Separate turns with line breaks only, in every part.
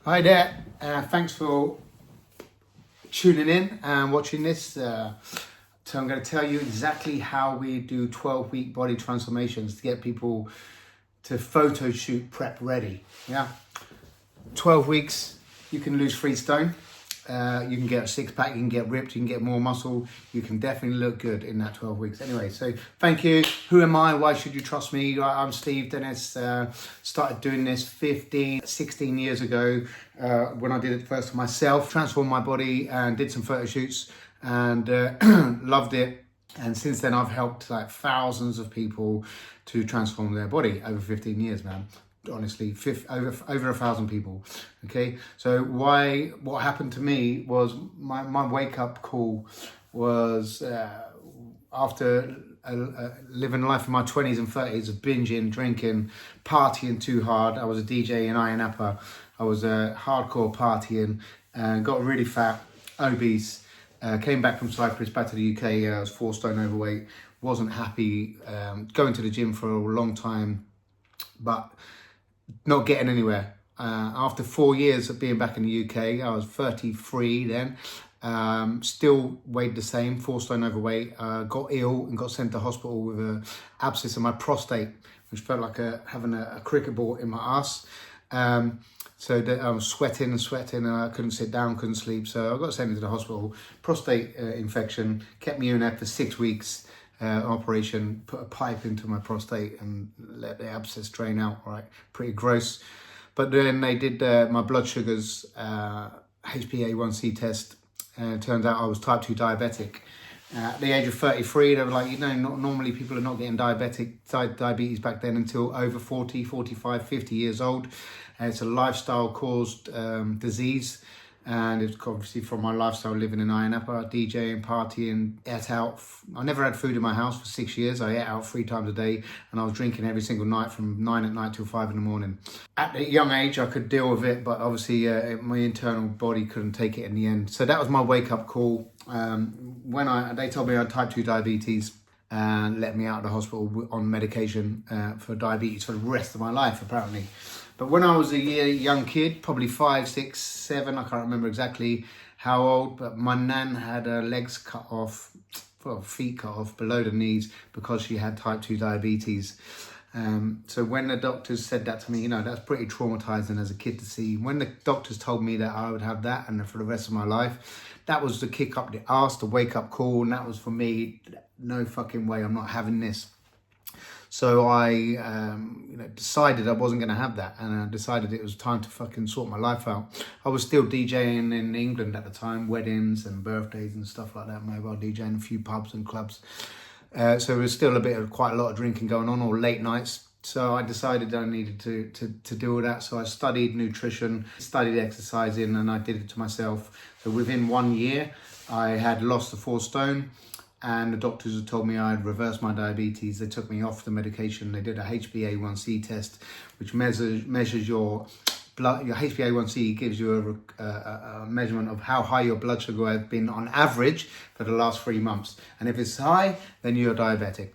Hi there, thanks for tuning in and watching this. So I'm going to tell you exactly how we do 12-week body transformations to get people to photo shoot prep ready. 12 weeks, you can lose 3 stone. You can get a 6-pack, you can get ripped, you can get more muscle. You can definitely look good in that 12 weeks. Anyway, so thank you. Who am I? Why should you trust me? I'm Steve Dennis. Started doing this 16 years ago when I did it first for myself. Transformed my body and did some photo shoots and loved it. And since then, I've helped like thousands of people to transform their body over 15 years, man. Honestly, over 1,000 people. Okay, so what happened to me was my wake-up call was after living life in my 20s and 30s of binging, drinking, partying too hard. I was a DJ in Ayia Napa. I was hardcore partying and got really fat, obese. Came back from Cyprus back to the UK. I was 4 stone overweight. Wasn't happy. Going to the gym for a long time, but not getting anywhere. After 4 years of being back in the UK, I was 33 then, still weighed the same, 4 stone overweight, got ill and got sent to hospital with an abscess in my prostate, which felt like having a cricket ball in my ass. So that I was sweating and I couldn't sit down, couldn't sleep. So I got sent into the hospital, prostate infection, kept me in there for 6 weeks. Operation, put a pipe into my prostate and let the abscess drain out, right? Pretty gross. But then they did my blood sugars, HbA1c test, and it turns out I was type 2 diabetic. At the age of 33, they were like, normally people are not getting diabetes back then until over 40, 45, 50 years old. It's a lifestyle caused disease. And it's obviously from my lifestyle living in Ayia Napa, DJing, partying, ate out. I never had food in my house for 6 years. I ate out 3 times a day and I was drinking every single night from 9 at night till 5 in the morning. At a young age, I could deal with it, but obviously my internal body couldn't take it in the end. So that was my wake-up call. When they told me I had type 2 diabetes and let me out of the hospital on medication for diabetes for the rest of my life, apparently. But when I was a young kid, probably 5, 6, 7, I can't remember exactly how old, but my nan had her legs cut off, well, feet cut off below the knees because she had type 2 diabetes. So when the doctors said that to me, that's pretty traumatizing as a kid to see. When the doctors told me that I would have that and for the rest of my life, that was the kick up the arse, the wake up call. And that was for me, no fucking way, I'm not having this. So I decided I wasn't going to have that, and I decided it was time to fucking sort my life out. I was still DJing in England at the time, weddings and birthdays and stuff like that, mobile DJing, a few pubs and clubs. So there was still quite a lot of drinking going on, or late nights. So I decided I needed to do all that. So I studied nutrition, studied exercising, and I did it to myself. So within 1 year, I had lost the 4 stone. And the doctors had told me I'd reversed my diabetes. They took me off the medication. They did a HbA1c test, which measures your blood. Your HbA1c gives you a measurement of how high your blood sugar has been on average for the last 3 months. And if it's high, then you're diabetic.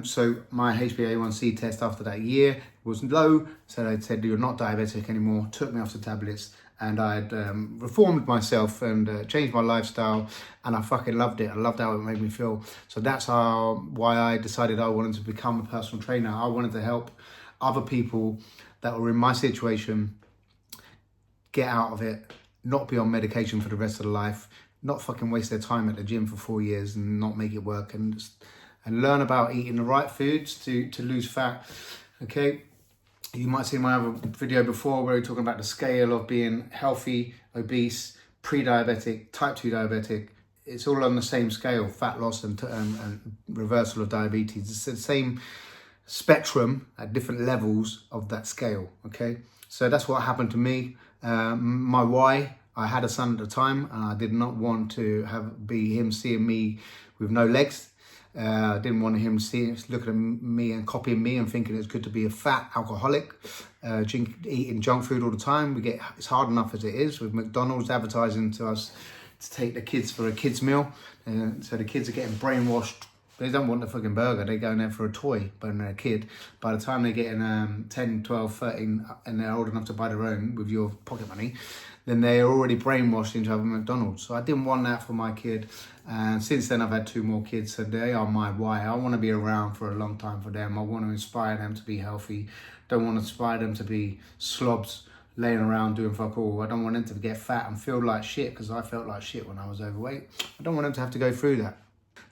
So my HbA1c test after that year was low. So they said, you're not diabetic anymore. Took me off the tablets. And I'd reformed myself and changed my lifestyle, and I fucking loved it. I loved how it made me feel. So that's why I decided I wanted to become a personal trainer. I wanted to help other people that were in my situation get out of it, not be on medication for the rest of their life, not fucking waste their time at the gym for 4 years and not make it work, and learn about eating the right foods to lose fat. Okay. You might see my other video before where we're talking about the scale of being healthy, obese, pre-diabetic, type 2 diabetic. It's all on the same scale, fat loss and reversal of diabetes. It's the same spectrum at different levels of that scale, okay? So that's what happened to me. My why, I had a son at the time and I did not want to be him seeing me with no legs. I didn't want him looking at me and copying me and thinking it's good to be a fat alcoholic, eating junk food all the time. It's hard enough as it is with McDonald's advertising to us to take the kids for a kids meal. So the kids are getting brainwashed They don't want the fucking burger. They go in there for a toy when they're a kid. By the time they get in 10, 12, 13 and they're old enough to buy their own with your pocket money, then they're already brainwashed into having McDonald's. So I didn't want that for my kid. And since then I've had 2 more kids. So they are my why. I want to be around for a long time for them. I want to inspire them to be healthy. Don't want to inspire them to be slobs laying around doing fuck all. I don't want them to get fat and feel like shit, because I felt like shit when I was overweight. I don't want them to have to go through that.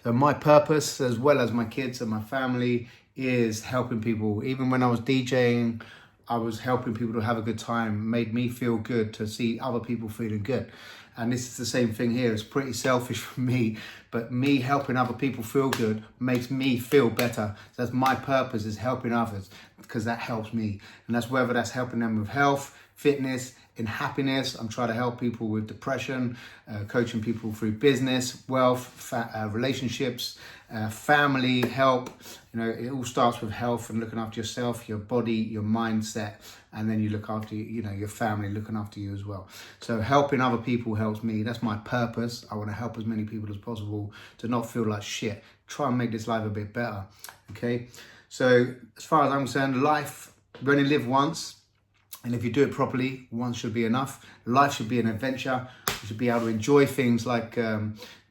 So my purpose, as well as my kids and my family, is helping people. Even when I was DJing, I was helping people to have a good time. It made me feel good to see other people feeling good. And this is the same thing here. It's pretty selfish for me, but me helping other people feel good makes me feel better. That's my purpose, is helping others, because that helps me. And that's whether that's helping them with health, fitness, in happiness. I'm trying to help people with depression, coaching people through business, wealth, relationships, family, help. You know, it all starts with health and looking after yourself, your body, your mindset, and then you look after, you know, your family looking after you as well. So helping other people helps me. That's my purpose. I want to help as many people as possible to not feel like shit. Try and make this life a bit better. Okay. So as far as I'm concerned, life, we only live once. And if you do it properly, once should be enough. Life should be an adventure. You should be able to enjoy things like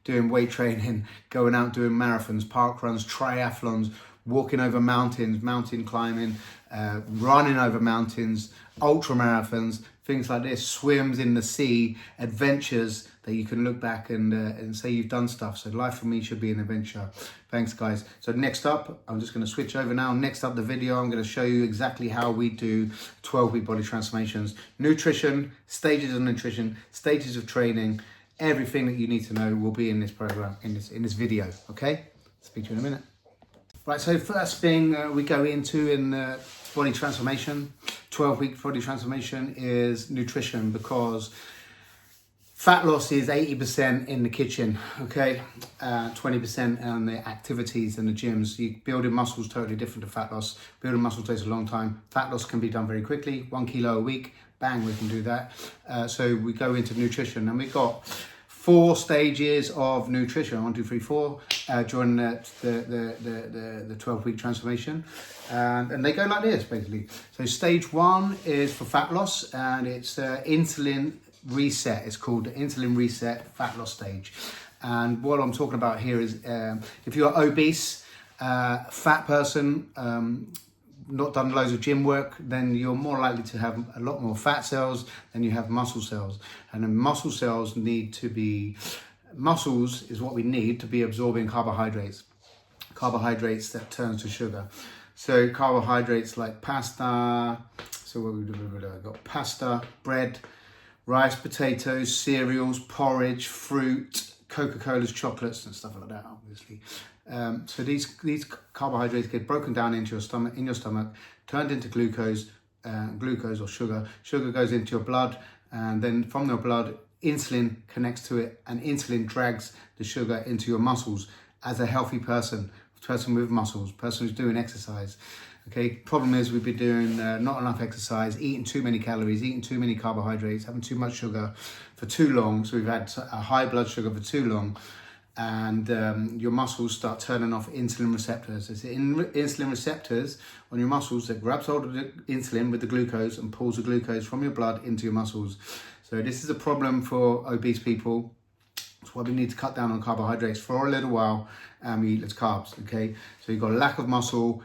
doing weight training, going out doing marathons, park runs, triathlons, walking over mountains, mountain climbing, running over mountains, ultra marathons, things like this, swims in the sea, adventures that you can look back and say you've done stuff. So life for me should be an adventure. Thanks, guys. So next up, I'm just going to switch over now. Next up the video, I'm going to show you exactly how we do 12-week body transformations, nutrition, stages of nutrition, stages of training. Everything that you need to know will be in this program, in this video. Okay? Speak to you in a minute. Right, so first thing we go into in body transformation, 12-week body transformation, is nutrition, because fat loss is 80% in the kitchen, okay? 20% on the activities and the gyms. Building muscles totally different to fat loss. Building muscle takes a long time. Fat loss can be done very quickly, 1 kilo a week, bang, we can do that. So we go into nutrition, and we've got 4 stages of nutrition, 1, 2, 3, 4, during the 12-week transformation. And they go like this, basically. So stage 1 is for fat loss, and it's insulin reset. It's called the insulin reset fat loss stage. And what I'm talking about here is if you're obese, fat person, not done loads of gym work, then you're more likely to have a lot more fat cells than you have muscle cells. And then muscle cells muscles is what we need to be absorbing carbohydrates that turn to sugar. So carbohydrates like pasta, so what we do, I've got pasta, bread, rice, potatoes, cereals, porridge, fruit, Coca-Colas, chocolates, and stuff like that, obviously. So these carbohydrates get broken down into your stomach, turned into glucose or sugar. Sugar goes into your blood, and then from your blood, insulin connects to it, and insulin drags the sugar into your muscles. As a healthy person with muscles, person who's doing exercise. Okay, problem is we've been doing not enough exercise, eating too many calories, eating too many carbohydrates, having too much sugar for too long. So we've had a high blood sugar for too long, and your muscles start turning off insulin receptors. It's insulin receptors on your muscles that grabs hold of the insulin with the glucose and pulls the glucose from your blood into your muscles. So this is a problem for obese people. That's why we need to cut down on carbohydrates for a little while, and we eat less carbs, okay? So you've got a lack of muscle,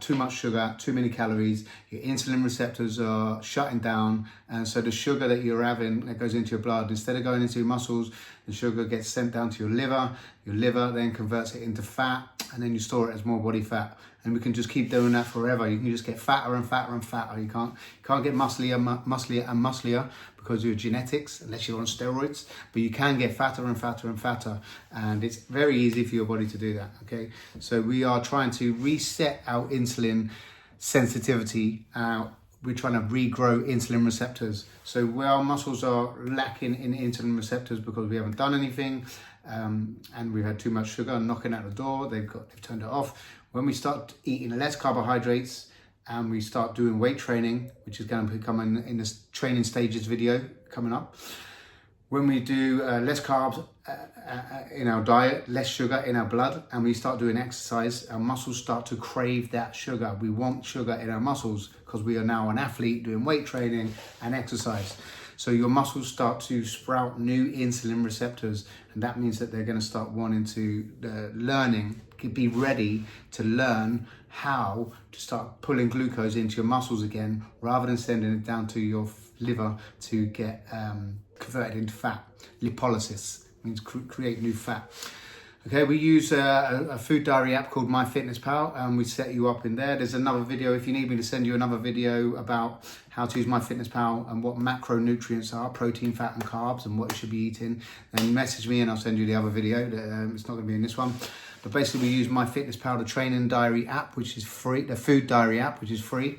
too much sugar, too many calories, your insulin receptors are shutting down, and so the sugar that you're having that goes into your blood, instead of going into your muscles, the sugar gets sent down to your liver then converts it into fat, and then you store it as more body fat. And we can just keep doing that forever. You can just get fatter and fatter and fatter. You can't get musclier and musclier because of your genetics, unless you're on steroids, but you can get fatter and fatter and fatter, and it's very easy for your body to do that, okay? So we are trying to reset our insulin sensitivity. We're trying to regrow insulin receptors. So where our muscles are lacking in insulin receptors because we haven't done anything, and we've had too much sugar knocking at the door, they've turned it off. When we start eating less carbohydrates and we start doing weight training, which is going to be coming in this training stages video coming up, when we do less carbs in our diet, less sugar in our blood, and we start doing exercise, our muscles start to crave that sugar. We want sugar in our muscles because we are now an athlete doing weight training and exercise. So your muscles start to sprout new insulin receptors, and that means that they're going to start wanting to be ready to learn how to start pulling glucose into your muscles again, rather than sending it down to your liver to get converted into fat. Lipolysis means create new fat. Okay, we use a food diary app called MyFitnessPal, and we set you up in there. There's another video if you need me to send you another video about how to use MyFitnessPal and what macronutrients are, protein, fat and carbs, and what you should be eating. Then message me and I'll send you the other video. It's not going to be in this one. But basically we use MyFitnessPal, the training diary app, which is free, the food diary app, which is free.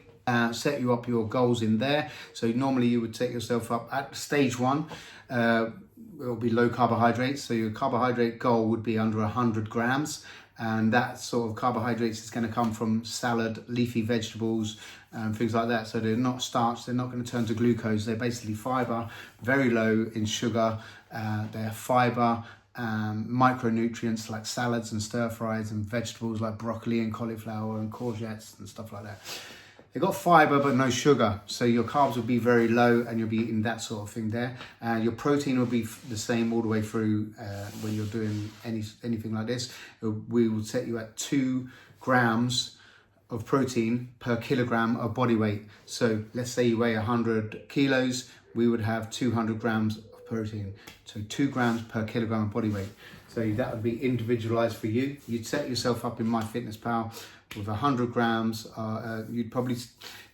Set you up your goals in there. So normally you would set yourself up at stage 1. It will be low carbohydrates. So your carbohydrate goal would be under 100 grams. And that sort of carbohydrates is going to come from salad, leafy vegetables, things like that. So they're not starch, they're not going to turn to glucose. They're basically fiber, very low in sugar. They're fiber, micronutrients like salads and stir fries, and vegetables like broccoli and cauliflower and courgettes and stuff like that. They've got fiber but no sugar, so your carbs will be very low and you'll be eating that sort of thing there. Your protein will be the same all the way through when you're doing anything like this. We will set you at 2 grams of protein per kilogram of body weight. So let's say you weigh 100 kilos, we would have 200 grams of protein. So 2 grams per kilogram of body weight. So that would be individualized for you. You'd set yourself up in MyFitnessPal with 100 grams. You'd probably,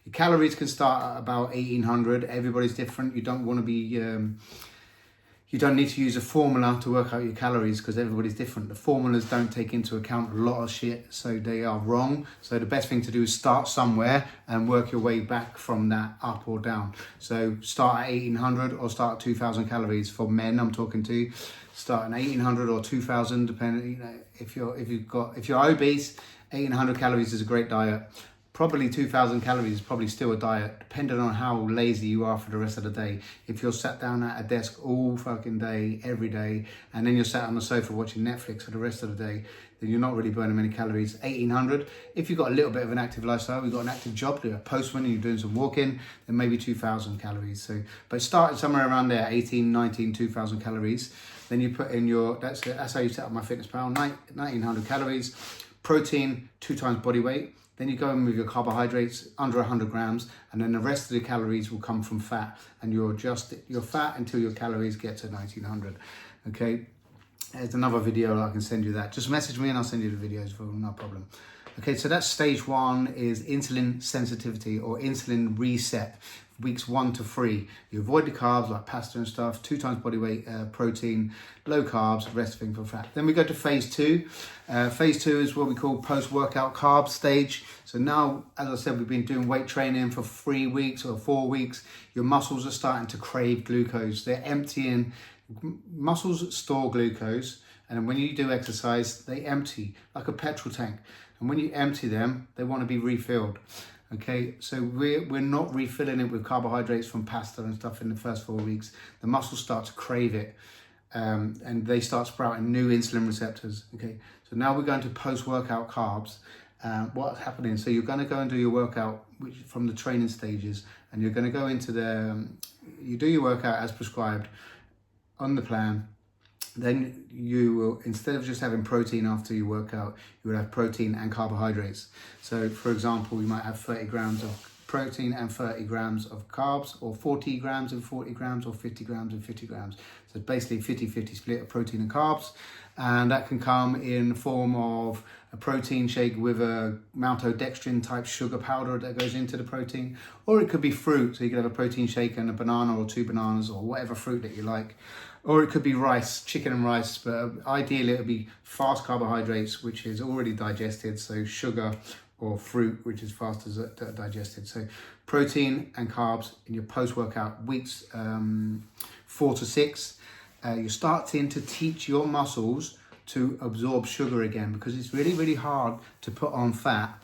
your calories can start at about 1800. Everybody's different. You don't want to be, you don't need to use a formula to work out your calories because everybody's different. The formulas don't take into account a lot of shit, so they are wrong. So the best thing to do is start somewhere and work your way back from that up or down. So start at 1800 or start at 2000 calories for men. I'm talking to. Start at 1800 or 2000, depending. If you're obese, 1800 calories is a great diet. Probably 2000 calories is probably still a diet, depending on how lazy you are for the rest of the day. If you're sat down at a desk all fucking day, every day, and then you're sat on the sofa watching Netflix for the rest of the day, then you're not really burning many calories. 1800. If you've got a little bit of an active lifestyle, you've got an active job, you're a postman, and you're doing some walking, then maybe 2000 calories. So, but start somewhere around there, 18, 19, 2000 calories. Then you put in your, that's how you set up MyFitnessPal, 1900 calories, protein, 2 times body weight. Then you go in with your carbohydrates under 100 grams, and then the rest of the calories will come from fat, and you adjust your fat until your calories get to 1900. Okay, there's another video, I can send you that. Just message me and I'll send you the videos for no problem. Okay, so that's stage 1 is insulin sensitivity or insulin reset. Weeks 1 to 3, you avoid the carbs like pasta and stuff, 2 times body weight, protein, low carbs, rest of thing for fat. Then we go to phase 2. Phase 2 is what we call post-workout carb stage. So now, as I said, we've been doing weight training for 3 weeks or 4 weeks. Your muscles are starting to crave glucose. They're emptying. Muscles store glucose, and when you do exercise, they empty like a petrol tank. And when you empty them, they want to be refilled. Okay, so we're not refilling it with carbohydrates from pasta and stuff in the first 4 weeks. The muscles start to crave it, and they start sprouting new insulin receptors. Okay, so now we're going to post-workout carbs. What's happening? So you're going to go and do your workout from the training stages, and you're going to go into you do your workout as prescribed on the plan. Then you will, instead of just having protein after your workout, you will have protein and carbohydrates. So for example, you might have 30 grams of protein and 30 grams of carbs, or 40 grams and 40 grams, or 50 grams and 50 grams. So it's basically 50-50 split of protein and carbs. And that can come in the form of a protein shake with a maltodextrin type sugar powder that goes into the protein, or it could be fruit. So you could have a protein shake and a banana or 2 bananas or whatever fruit that you like. Or it could be rice, chicken and rice, but ideally it would be fast carbohydrates, which is already digested. So sugar or fruit, which is fast digested. So protein and carbs in your post-workout weeks 4 to 6. You're starting to teach your muscles to absorb sugar again, because it's really, really hard to put on fat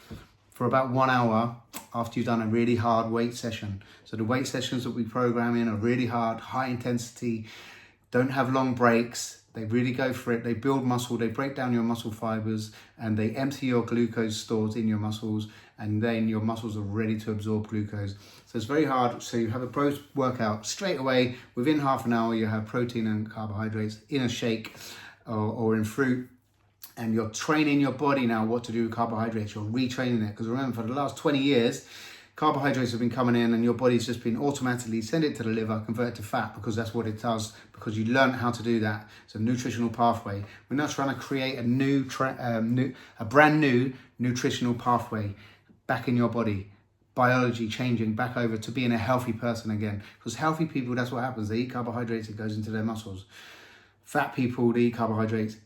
for about 1 hour after you've done a really hard weight session. So the weight sessions that we program in are really hard, high intensity, don't have long breaks. They really go for it. They build muscle, they break down your muscle fibers, and they empty your glucose stores in your muscles, and then your muscles are ready to absorb glucose. So it's very hard. So you have a post-workout straight away. Within half an hour, you have protein and carbohydrates in a shake or in fruit. And you're training your body now what to do with carbohydrates. You're retraining it. Because remember, for the last 20 years, carbohydrates have been coming in and your body's just been automatically send it to the liver, convert it to fat, because that's what it does, because you learn how to do that. It's a nutritional pathway. We're now trying to create a brand new nutritional pathway back in your body. Biology changing back over to being a healthy person again. Because healthy people, that's what happens. They eat carbohydrates, it goes into their muscles. Fat people, they eat carbohydrates,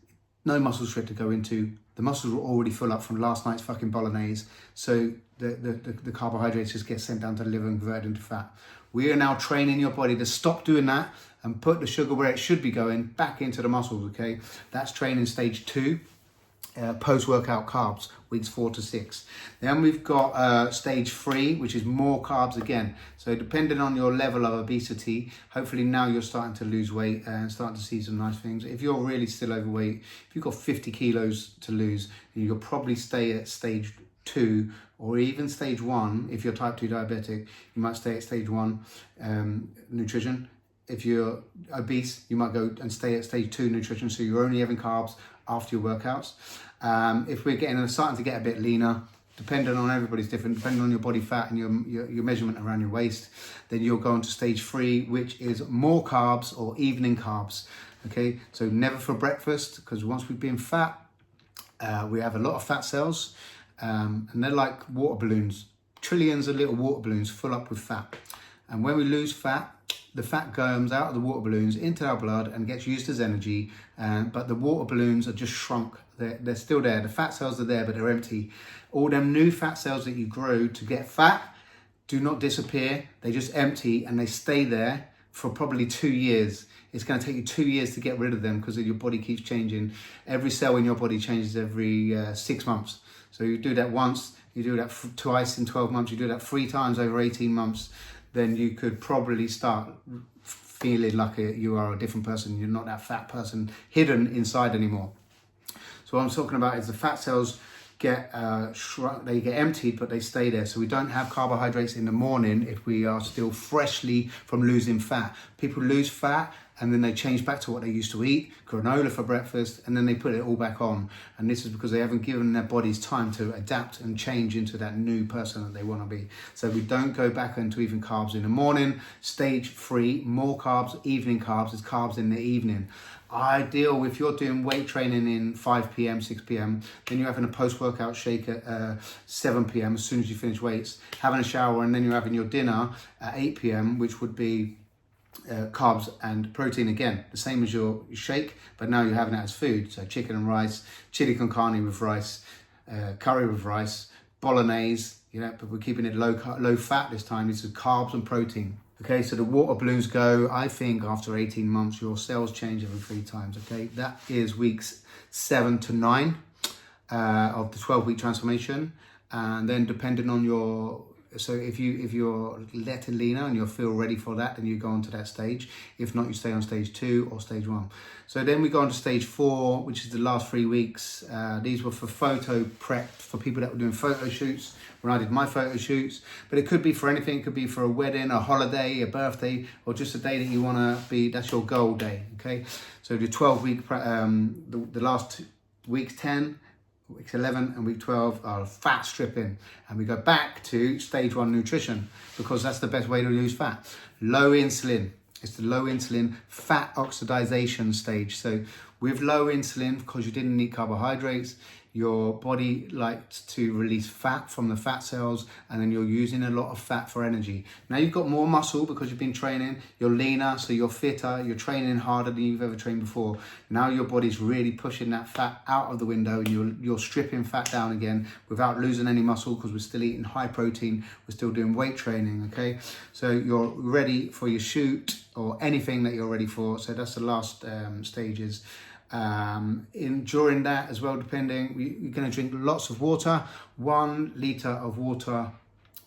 no muscle strip to go into. The muscles were already full up from last night's fucking bolognese. So the carbohydrates just get sent down to the liver and converted into fat. We are now training your body to stop doing that and put the sugar where it should be going, back into the muscles, okay? That's training stage 2, post-workout carbs, weeks 4 to 6. Then we've got stage 3, which is more carbs again. So depending on your level of obesity, hopefully now you're starting to lose weight and starting to see some nice things. If you're really still overweight, if you've got 50 kilos to lose, you'll probably stay at stage 2 or even stage 1. If you're type 2 diabetic, you might stay at stage 1 nutrition. If you're obese, you might go and stay at stage 2 nutrition, so you're only having carbs after your workouts. If we're starting to get a bit leaner, depending on everybody's different, depending on your body fat and your measurement around your waist, then you'll go into stage 3, which is more carbs or evening carbs. Okay, so never for breakfast, because once we've been fat, we have a lot of fat cells, and they're like water balloons, trillions of little water balloons full up with fat. And when we lose fat, the fat comes out of the water balloons into our blood and gets used as energy, but the water balloons are just shrunk. They're still there. The fat cells are there, but they're empty. All them new fat cells that you grow to get fat do not disappear. They just empty and they stay there for probably 2 years. It's going to take you 2 years to get rid of them because your body keeps changing. Every cell in your body changes every 6 months. So you do that once, you do that twice in 12 months, you do that 3 times over 18 months, then you could probably start feeling like you are a different person. You're not that fat person hidden inside anymore. So what I'm talking about is the fat cells get shrunk, they get emptied, but they stay there. So we don't have carbohydrates in the morning if we are still freshly from losing fat. People lose fat and then they change back to what they used to eat, granola for breakfast, and then they put it all back on. And this is because they haven't given their bodies time to adapt and change into that new person that they want to be. So we don't go back into even carbs in the morning. Stage 3, more carbs, evening carbs, is carbs in the evening. Ideal if you're doing weight training in 5 p.m, 6 p.m, then you're having a post-workout shake at 7 p.m, as soon as you finish weights, having a shower, and then you're having your dinner at 8 p.m, which would be carbs and protein again, the same as your shake, but now you're having it as food. So chicken and rice, chili con carne with rice, curry with rice, bolognese, but we're keeping it low fat this time. This is carbs and protein. Okay, so the water balloons go, I think after 18 months, your cells change every 3 times, okay? That is weeks 7 to 9 of the 12-week transformation. And then depending on so if you're letting leaner and you feel ready for that, then you go on to that stage. If not, you stay on stage 2 or stage 1. So then we go on to stage 4, which is the last 3 weeks. These were for photo prep, for people that were doing photo shoots, when I did my photo shoots. But it could be for anything. It could be for a wedding, a holiday, a birthday, or just a day that you want to be, that's your goal day, okay? So the 12-week, the last week 10, week 11 and week 12 are fat stripping, and we go back to stage 1 nutrition, because that's the best way to lose fat. Low insulin, it's the low insulin fat oxidation stage. So with low insulin, because you didn't eat carbohydrates, your body likes to release fat from the fat cells, and then you're using a lot of fat for energy. Now you've got more muscle because you've been training, you're leaner, so you're fitter, you're training harder than you've ever trained before. Now your body's really pushing that fat out of the window, and you're stripping fat down again without losing any muscle, because we're still eating high protein, we're still doing weight training, okay? So you're ready for your shoot or anything that you're ready for. So that's the last stages. During that as well, depending, you're going to drink lots of water, 1 litre of water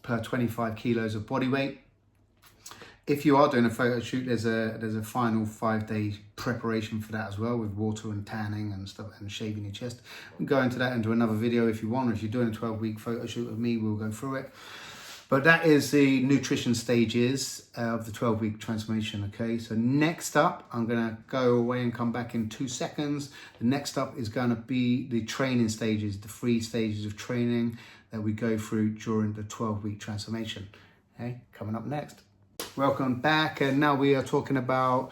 per 25 kilos of body weight. If you are doing a photo shoot, there's a final 5-day preparation for that as well, with water and tanning and stuff and shaving your chest. We'll go into that and do another video if you want. If you're doing a 12-week photo shoot with me, we'll go through it. But that is the nutrition stages of the 12-week transformation, okay? So next up, I'm gonna go away and come back in 2 seconds. The next up is gonna be the training stages, the 3 stages of training that we go through during the 12-week transformation, okay? Coming up next. Welcome back, and now we are talking about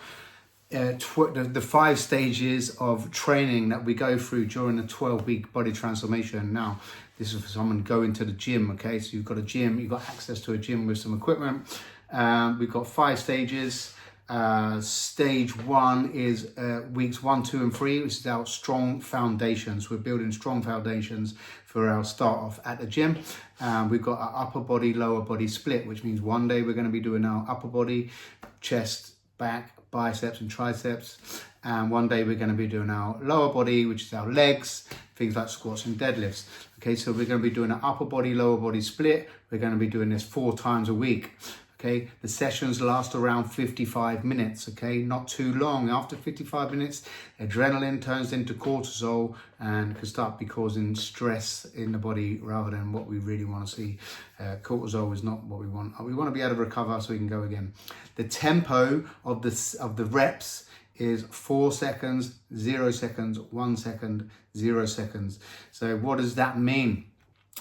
the 5 stages of training that we go through during the 12-week body transformation. Now, this is for someone going to the gym, okay? So you've got a gym, you've got access to a gym with some equipment. We've got 5 stages. Stage 1 is weeks 1, 2, and 3, which is our strong foundations. We're building strong foundations for our start off at the gym. We've got our upper body, lower body split, which means one day we're going to be doing our upper body, chest, back, biceps and triceps. And one day we're going to be doing our lower body, which is our legs, things like squats and deadlifts. Okay, so we're going to be doing an upper body, lower body split. We're going to be doing this 4 times a week. Okay, the sessions last around 55 minutes, okay, not too long. After 55 minutes, adrenaline turns into cortisol and can start causing stress in the body rather than what we really want to see. Cortisol is not what we want. We want to be able to recover so we can go again. The tempo of the reps is 4 seconds, 0 seconds, 1 second, 0 seconds. So what does that mean?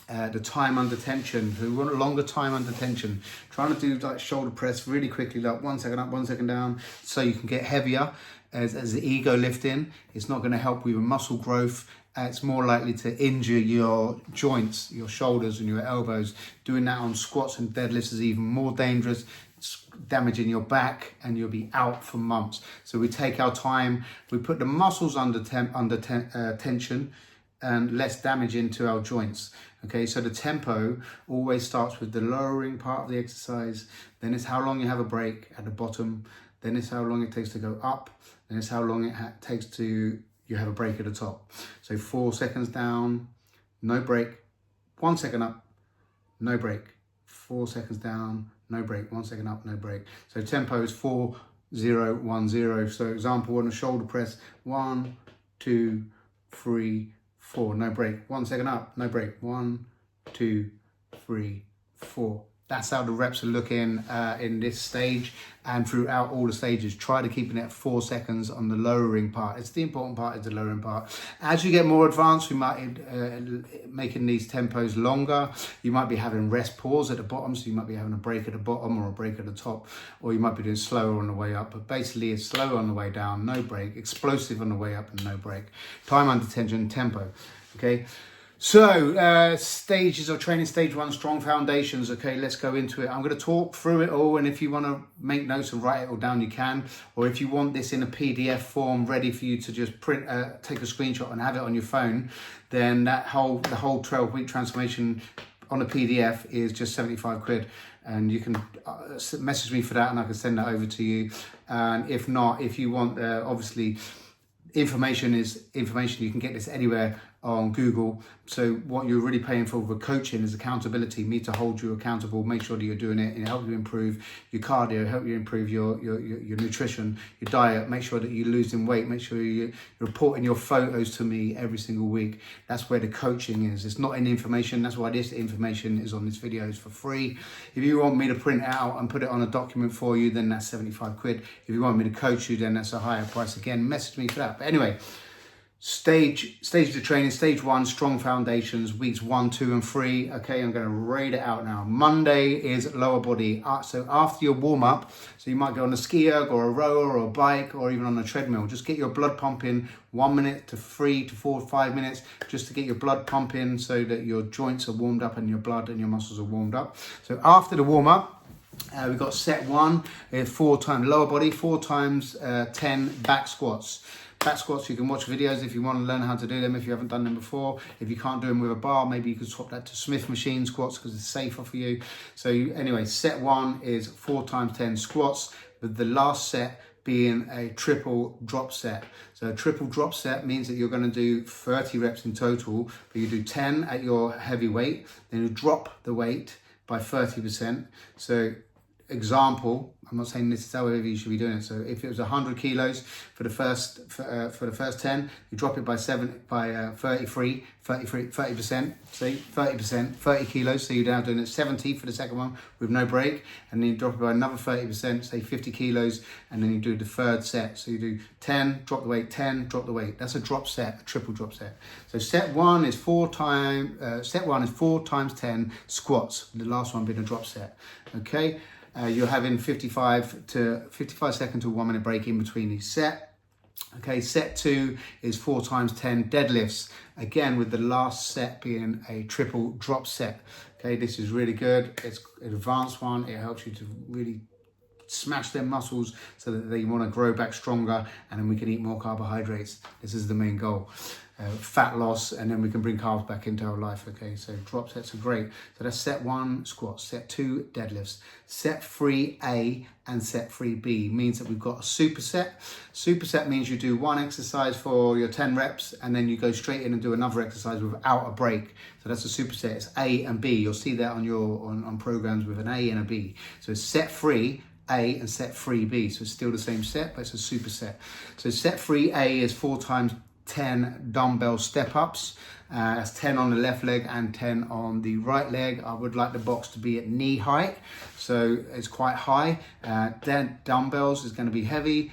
The time under tension. So we want a longer time under tension. Trying to do like shoulder press really quickly, like 1 second up, 1 second down, so you can get heavier as the ego lifting. It's not going to help with muscle growth. It's more likely to injure your joints, your shoulders and your elbows. Doing that on squats and deadlifts is even more dangerous. It's damaging your back and you'll be out for months. So we take our time, we put the muscles under tension and less damage into our joints. Okay, so the tempo always starts with the lowering part of the exercise, then it's how long you have a break at the bottom, then it's how long it takes to go up, then it's how long it takes to you have a break at the top. So 4 seconds down, no break, 1 second up, no break, 4 seconds down, no break, 1 second up, no break. So tempo is 4, 0, 1, 0. So example on a shoulder press, 1, 2, 3, 4, no break, 1 second up, no break, 1, 2, 3, 4. That's how the reps are looking in this stage and throughout all the stages. Try to keep it at 4 seconds on the lowering part. It's the important part, is the lowering part. As you get more advanced, we might making these tempos longer. You might be having rest pause at the bottom, so you might be having a break at the bottom or a break at the top, or you might be doing slower on the way up. But basically, it's slower on the way down, no break, explosive on the way up and no break. Time under tension, tempo, okay? So, stages of training. Stage 1, strong foundations. Okay, let's go into it. I'm going to talk through it all, and if you want to make notes and write it all down, you can. Or if you want this in a PDF form ready for you to just print, take a screenshot and have it on your phone, then the whole 12-week transformation on a PDF is just 75 quid. And you can message me for that and I can send that over to you. And if not, if you want, obviously, information is information. You can get this anywhere on Google. So what you're really paying for with coaching is accountability, me to hold you accountable, make sure that you're doing it, and help you improve your cardio, help you improve your nutrition, your diet, make sure that you're losing weight, make sure you're reporting your photos to me every single week. That's where the coaching is. It's not in information. That's why this information is on this video. It's for free. If you want me to print it out and put it on a document for you, then that's 75 quid. If you want me to coach you, then that's a higher price. Again, message me for that. But anyway, stage of training. Stage 1, strong foundations, weeks 1, 2, and 3. Okay, I'm going to rate it out now. Monday is lower body. So after your warm up, so you might go on a ski erg or a rower or a bike or even on a treadmill. Just get your blood pumping 1 minute to 3 to 4 to 5 minutes, just to get your blood pumping so that your joints are warmed up and your blood and your muscles are warmed up. So after the warm up, we've got set 1, 4 times lower body, 4 times 10 back squats. Back squats, you can watch videos if you want to learn how to do them if you haven't done them before. If you can't do them with a bar, maybe you could swap that to Smith machine squats because it's safer for you. So anyway, set 1 is 4 times 10 squats, with the last set being a triple drop set. So a triple drop set means that you're going to do 30 reps in total, but you do 10 at your heavy weight, then you drop the weight by 30%. So example, I'm not saying this is how you should be doing it. So if it was 100 kilos for the first 10, you drop it by 30%, see, 30%, 30 kilos. So you're now doing it 70 for the second one with no break, and then you drop it by another 30%, say 50 kilos, and then you do the third set. So you do 10, drop the weight, 10, drop the weight. That's a drop set, a triple drop set. So set one is 4 times 10 squats, the last one being a drop set. Okay, you're having 55 seconds to 1 minute break in between each set. Okay, set 2 is 4 times 10 deadlifts, again with the last set being a triple drop set. Okay, this is really good. It's an advanced one. It helps you to really smash their muscles so that they want to grow back stronger, and then we can eat more carbohydrates. This is the main goal. Fat loss, and then we can bring carbs back into our life. Okay, so drop sets are great. So that's set 1 squats, set 2 deadlifts, set 3A and set 3B means that we've got a superset. Superset means you do one exercise for your 10 reps and then you go straight in and do another exercise without a break. So that's a superset. It's A and B. You'll see that on programs with an A and a B. So it's set 3 A and set 3B. So it's still the same set, but it's a superset. So set 3A is 4 times 10 dumbbell step-ups. That's 10 on the left leg and 10 on the right leg. I would like the box to be at knee height, so it's quite high. Then dumbbells is going to be heavy,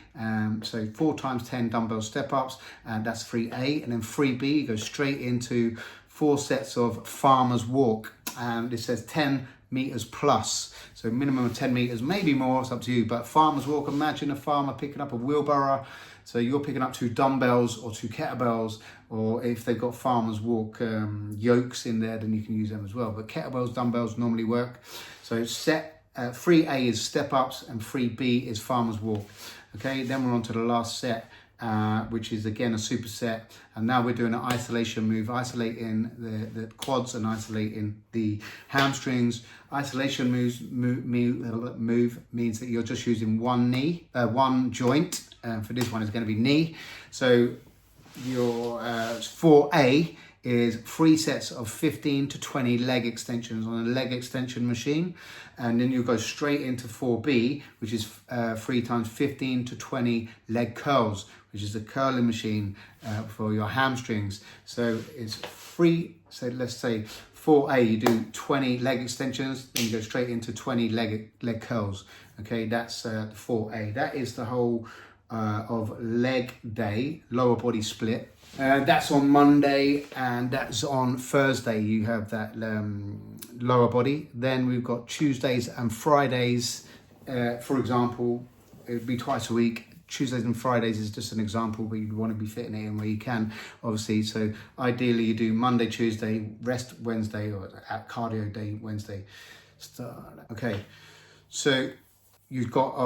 so 4 times 10 dumbbell step-ups, and that's 3A. And then 3B goes straight into 4 sets of farmer's walk, and it says 10 meters plus, so minimum of 10 meters, maybe more, it's up to you. But farmer's walk, imagine a farmer picking up a wheelbarrow. So you're picking up 2 dumbbells or 2 kettlebells, or if they've got farmer's walk yokes in there, then you can use them as well. But kettlebells, dumbbells normally work. So set 3A is step ups and 3B is farmer's walk. Okay, then we're on to the last set, which is again a superset, and now we're doing an isolation move, isolating the quads and isolating the hamstrings. Isolation move means that you're just using one joint. For this one is going to be knee. So your 4A is 3 sets of 15 to 20 leg extensions on a leg extension machine, and then you go straight into 4B, which is 3 times 15 to 20 leg curls, which is a curling machine for your hamstrings. So it's 3, so let's say 4A, you do 20 leg extensions, then you go straight into 20 leg curls. Okay, that's 4A. That is the whole of leg day, lower body split. That's on Monday, and that's on Thursday. You have that lower body. Then we've got Tuesdays and Fridays. For example, it would be twice a week. Tuesdays and Fridays is just an example where you want to be fitting it in where you can, obviously. So ideally you do Monday, Tuesday, rest Wednesday, or at cardio day Wednesday. Okay, so you've got,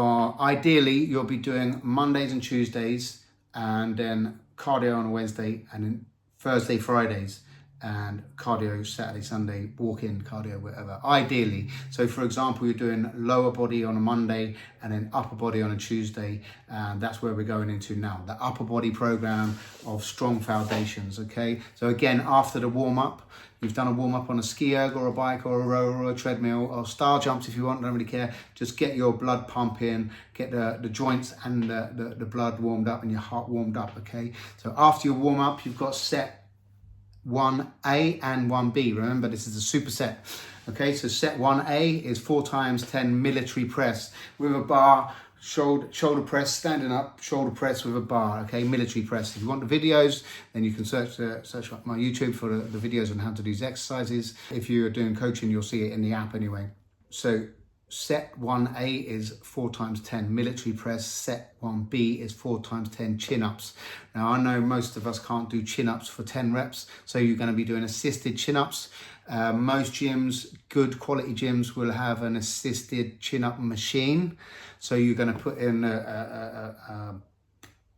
ideally you'll be doing Mondays and Tuesdays, and then cardio on a Wednesday, and then Thursday, Fridays, and cardio Saturday, Sunday, walk-in cardio, whatever, ideally. So for example, you're doing lower body on a Monday and then upper body on a Tuesday, and that's where we're going into now, the upper body program of strong foundations. Okay, so again, after the warm-up, you've done a warm-up on a ski erg or a bike or a rower or a treadmill or star jumps if you want, don't really care. Just get your blood pumping, get the joints and the blood warmed up and your heart warmed up, okay? So after your warm-up, you've got set 1A and 1B. Remember, this is a superset. Okay, so set 1A is 4 times 10 military press with a bar, shoulder press, standing up, shoulder press with a bar, okay, military press. If you want the videos, then you can search my YouTube for the videos on how to do these exercises. If you're doing coaching, you'll see it in the app anyway. So set 1A is 4 times 10 military press. Set 1B is 4 times 10 chin-ups. Now, I know most of us can't do chin-ups for 10 reps, so you're going to be doing assisted chin-ups. Most gyms, good quality gyms, will have an assisted chin-up machine. So you're going to put in a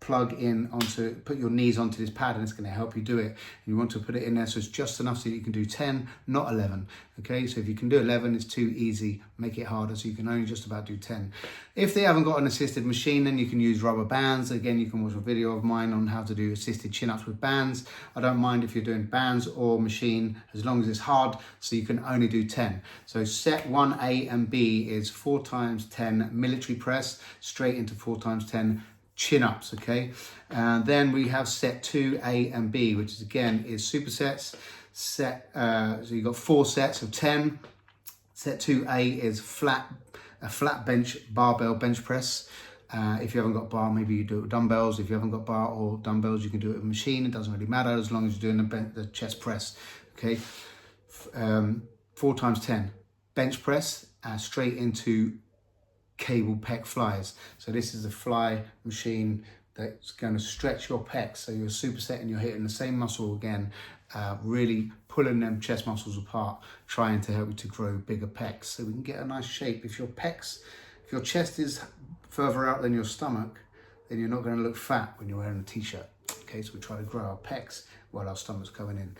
put your knees onto this pad, and it's going to help you do it. And you want to put it in there so it's just enough so that you can do 10, not 11. Okay, so if you can do 11, it's too easy. Make it harder so you can only just about do 10. If they haven't got an assisted machine, then you can use rubber bands. Again, you can watch a video of mine on how to do assisted chin-ups with bands. I don't mind if you're doing bands or machine, as long as it's hard, so you can only do 10. So set 1A and B is 4 times 10 military press, straight into 4 times 10 chin-ups, okay? And then we have set 2A and B, which is, again, is supersets. So you've got 4 sets of 10. Set 2A is a flat bench barbell bench press. If you haven't got bar, maybe you do it with dumbbells. If you haven't got bar or dumbbells, you can do it with a machine. It doesn't really matter as long as you're doing the chest press, okay? 4 times 10 bench press, straight into cable pec flies. So this is a fly machine that's going to stretch your pecs. So you're supersetting, you're hitting the same muscle again, really pulling them chest muscles apart, trying to help you to grow bigger pecs so we can get a nice shape. If your chest is further out than your stomach, then you're not going to look fat when you're wearing a t-shirt. Okay, so we try to grow our pecs while our stomach's going in.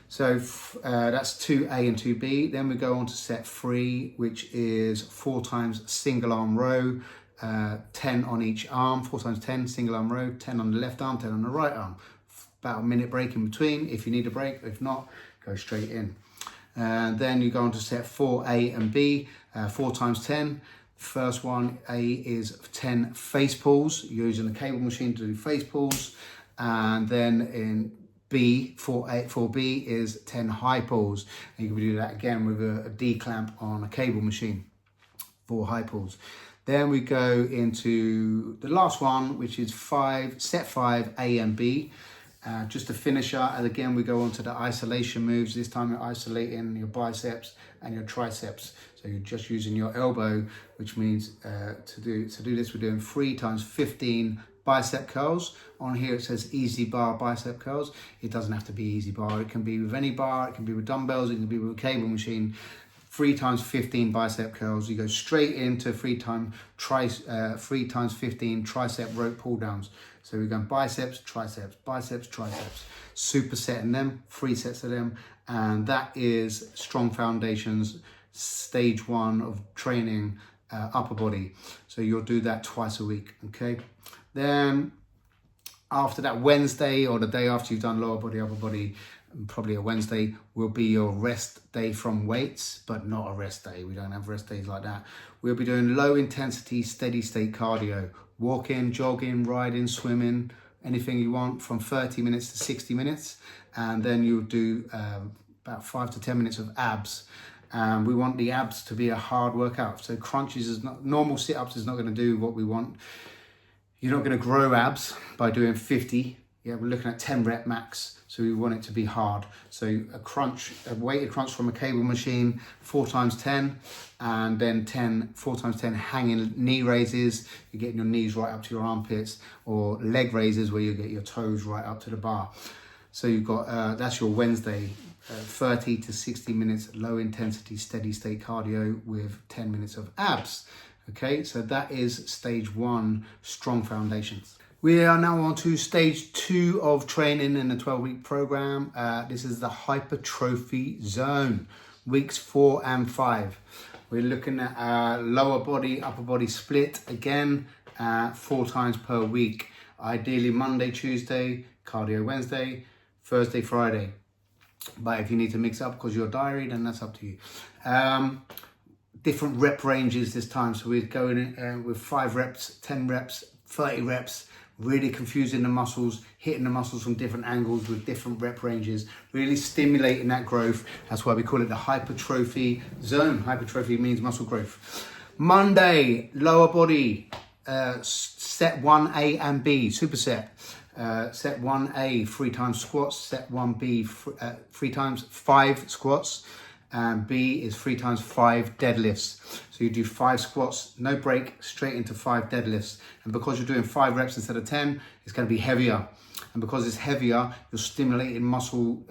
So that's 2A and 2B. Then we go on to set 3, which is 4 times single arm row, 10 on each arm, 4 times 10 single arm row, 10 on the left arm, 10 on the right arm. About a minute break in between if you need a break. If not, go straight in. Then you go on to set 4A and B, 4 times 10. First one, A, is 10 face pulls, using a cable machine to do face pulls. And then in B, 4B is 10 high pulls. And you can do that again with a D clamp on a cable machine, 4 high pulls. Then we go into the last one, which is set 5, A and B. Just a finisher, and again we go on to the isolation moves. This time you're isolating your biceps and your triceps. So you're just using your elbow, which means to do this, we're doing 3 times 15 bicep curls. On here it says easy bar bicep curls. It doesn't have to be easy bar. It can be with any bar. It can be with dumbbells. It can be with a cable machine. 3 times 15 bicep curls. You go straight into 3 times 15 tricep rope pull downs. So we're going biceps, triceps, biceps, triceps, supersetting them, 3 sets of them, and that is strong foundations, stage 1 of training upper body. So you'll do that twice a week, okay? Then after that, Wednesday or the day after you've done lower body, upper body, probably a Wednesday, will be your rest day from weights, but not a rest day. We don't have rest days like that. We'll be doing low intensity, steady state cardio, walking, jogging, riding, swimming, anything you want, from 30 minutes to 60 minutes. And then you'll do about 5 to 10 minutes of abs. We want the abs to be a hard workout. So crunches is not, normal sit-ups is not going to do what we want. You're not going to grow abs by doing 50. Yeah, we're looking at 10 rep max. So we want it to be hard. So a weighted crunch from a cable machine, 4 times 10, and then 4 times 10 hanging knee raises. You're getting your knees right up to your armpits, or leg raises where you get your toes right up to the bar. So you've got, that's your Wednesday, 30 to 60 minutes, low intensity, steady state cardio with 10 minutes of abs. Okay, so that is stage 1, strong foundations. We are now on to stage 2 of training in the 12-week program. This is the hypertrophy zone, weeks 4 and 5. We're looking at lower body, upper body split again, 4 times per week. Ideally Monday, Tuesday, cardio Wednesday, Thursday, Friday. But if you need to mix up because you're diary, then that's up to you. Different rep ranges this time. So we're going in with 5 reps, 10 reps, 30 reps, really confusing the muscles, hitting the muscles from different angles with different rep ranges, really stimulating that growth. That's why we call it the hypertrophy zone. Hypertrophy means muscle growth. Monday, lower body, set 1A and B, superset. Set 1A, 3 times squats, set 1B, 3 times 5 squats, and B is 3 times 5 deadlifts. So you do 5 squats, no break, straight into 5 deadlifts. And because you're doing 5 reps instead of 10, it's going to be heavier. And because it's heavier, you're stimulating muscle,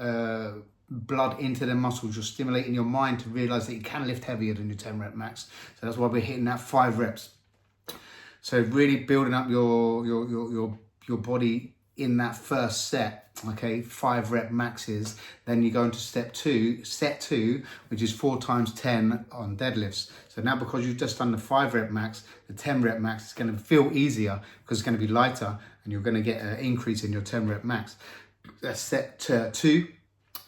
blood into the muscles. You're stimulating your mind to realize that you can lift heavier than your 10 rep max. So that's why we're hitting that 5 reps. So really building up your your body in that first set, okay, 5 rep maxes. Then you go into set two, which is 4 times 10 on deadlifts. So now because you've just done the 5 rep max, the 10 rep max is going to feel easier because it's going to be lighter and you're going to get an increase in your 10 rep max. That's set 2,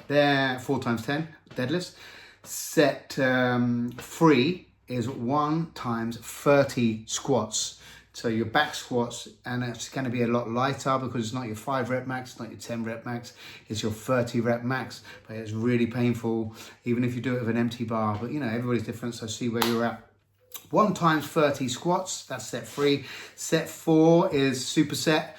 there, 4 times 10 deadlifts. Set 3 is 1 times 30 squats. So your back squats, and it's going to be a lot lighter because it's not your 5 rep max, it's not your 10 rep max, it's your 30 rep max. But it's really painful, even if you do it with an empty bar. But you know, everybody's different, so see where you're at. 1 times 30 squats, that's set 3. Set 4 is superset,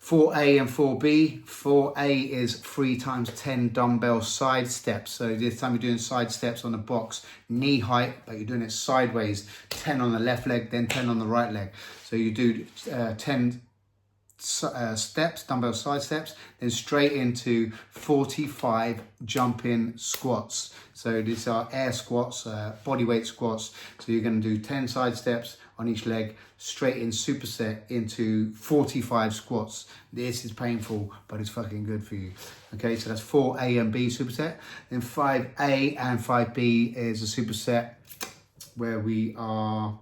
4A and 4B. 4A is 3 times 10 dumbbell side steps. So this time you're doing side steps on the box, knee height, but you're doing it sideways. 10 on the left leg, then 10 on the right leg. So you do 10 steps, dumbbell side steps, then straight into 45 jumping squats. So these are air squats, body weight squats. So you're going to do 10 side steps on each leg, straight in superset into 45 squats. This is painful, but it's fucking good for you. Okay, so that's 4A and B superset. Then 5A and 5B is a superset where we are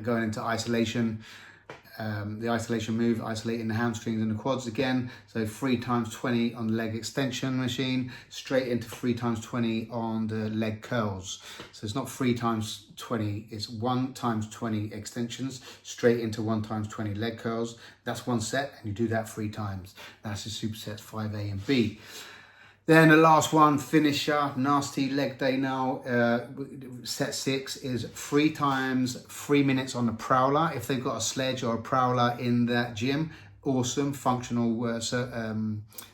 going into isolation. The isolation move, isolating the hamstrings and the quads again. So 3 times 20 on the leg extension machine, straight into 3 times 20 on the leg curls. So it's not 3 times 20, it's 1 times 20 extensions, straight into 1 times 20 leg curls. That's 1 set, and you do that 3 times. That's the supersets 5A and B. Then the last one, finisher, nasty leg day now. Set 6 is 3 times 3 minutes on the prowler. If they've got a sledge or a prowler in that gym, awesome, functional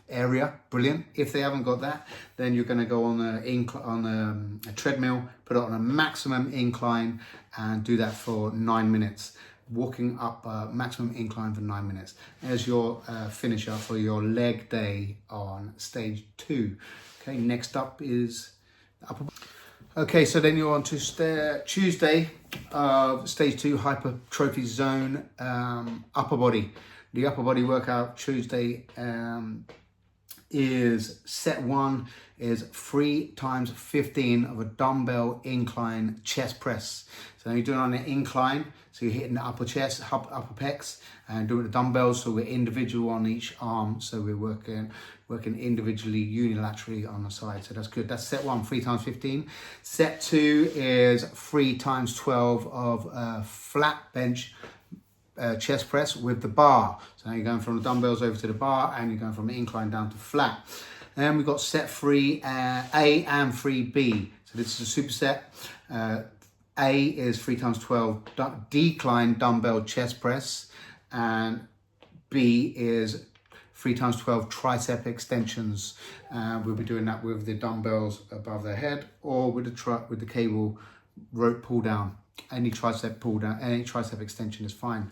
area, brilliant. If they haven't got that, then you're going to go on a treadmill, put it on a maximum incline, and do that for 9 minutes. Walking up maximum incline for 9 minutes. There's your finisher for your leg day on stage 2. Okay, next up is upper. Okay, so then you're on to Tuesday, stage 2 hypertrophy zone, upper body. The upper body workout Tuesday is set 1 is 3 times 15 of a dumbbell incline chest press. So you're doing it on an incline, so you're hitting the upper chest, upper pecs, and doing the dumbbells. So we're individual on each arm, so we're working individually, unilaterally on the side. So that's good. That's set 1, 3 times 15. Set 2 is 3 times 12 of flat bench chest press with the bar. So now you're going from the dumbbells over to the bar, and you're going from the incline down to flat. Then we've got set 3A and 3B. So this is a superset. A is 3 times 12 decline dumbbell chest press, and B is 3 times 12 tricep extensions. We'll be doing that with the dumbbells above their head, or with the cable rope pull down. Any tricep pull down, any tricep extension is fine.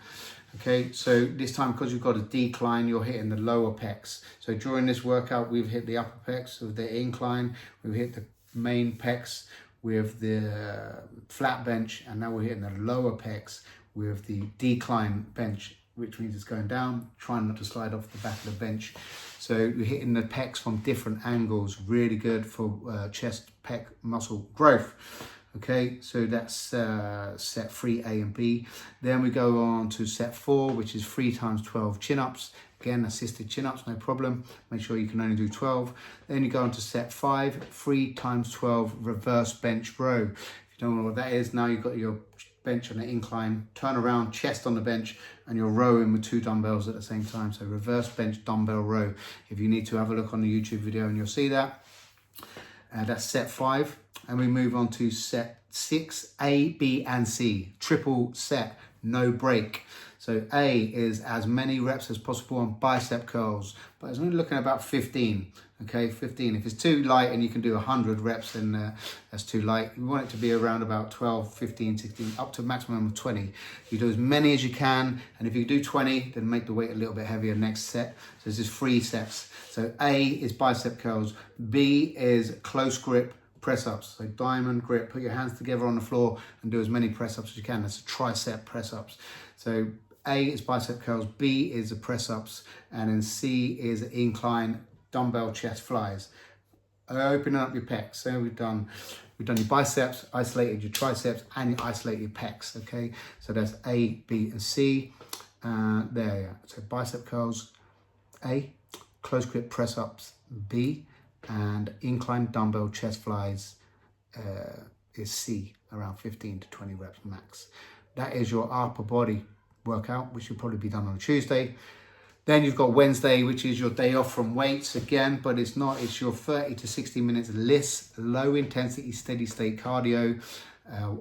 Okay, so this time, because you've got a decline, you're hitting the lower pecs. So during this workout, we've hit the upper pecs with the incline, we've hit the main pecs with the flat bench, and now we're hitting the lower pecs with the decline bench, which means it's going down, trying not to slide off the back of the bench. So we're hitting the pecs from different angles, really good for chest pec muscle growth. Okay, so that's set 3A and B. Then we go on to set 4, which is 3 times 12 chin-ups. Again, assisted chin-ups, no problem. Make sure you can only do 12. Then you go on to set 5, 3 times 12 reverse bench row. If you don't know what that is, now you've got your bench on the incline, turn around, chest on the bench, and you're rowing with 2 dumbbells at the same time. So reverse bench dumbbell row. If you need to, have a look on the YouTube video and you'll see that. That's set 5. And we move on to set 6, A, B, and C. Triple set, no break. So A is as many reps as possible on bicep curls, but it's only looking at about 15. Okay, 15. If it's too light and you can do 100 reps, then that's too light. We want it to be around about 12, 15, 16, up to a maximum of 20. You do as many as you can, and if you do 20, then make the weight a little bit heavier next set. So this is 3 sets. So A is bicep curls, B is close grip press-ups, so diamond grip, put your hands together on the floor and do as many press-ups as you can. That's a tricep press-ups. So A is bicep curls, B is the press ups, and then C is incline dumbbell chest flies. Opening up your pecs. So we've done your biceps, isolated your triceps, and you isolate your pecs. Okay, so that's A, B, and C. There, yeah. So bicep curls, A, close grip press ups, B, and incline dumbbell chest flies is C, around 15 to 20 reps max. That is your upper body workout, which will probably be done on a Tuesday. Then you've got Wednesday, which is your day off from weights again, but it's not. It's your 30 to 60 minutes LISS, low intensity, steady state cardio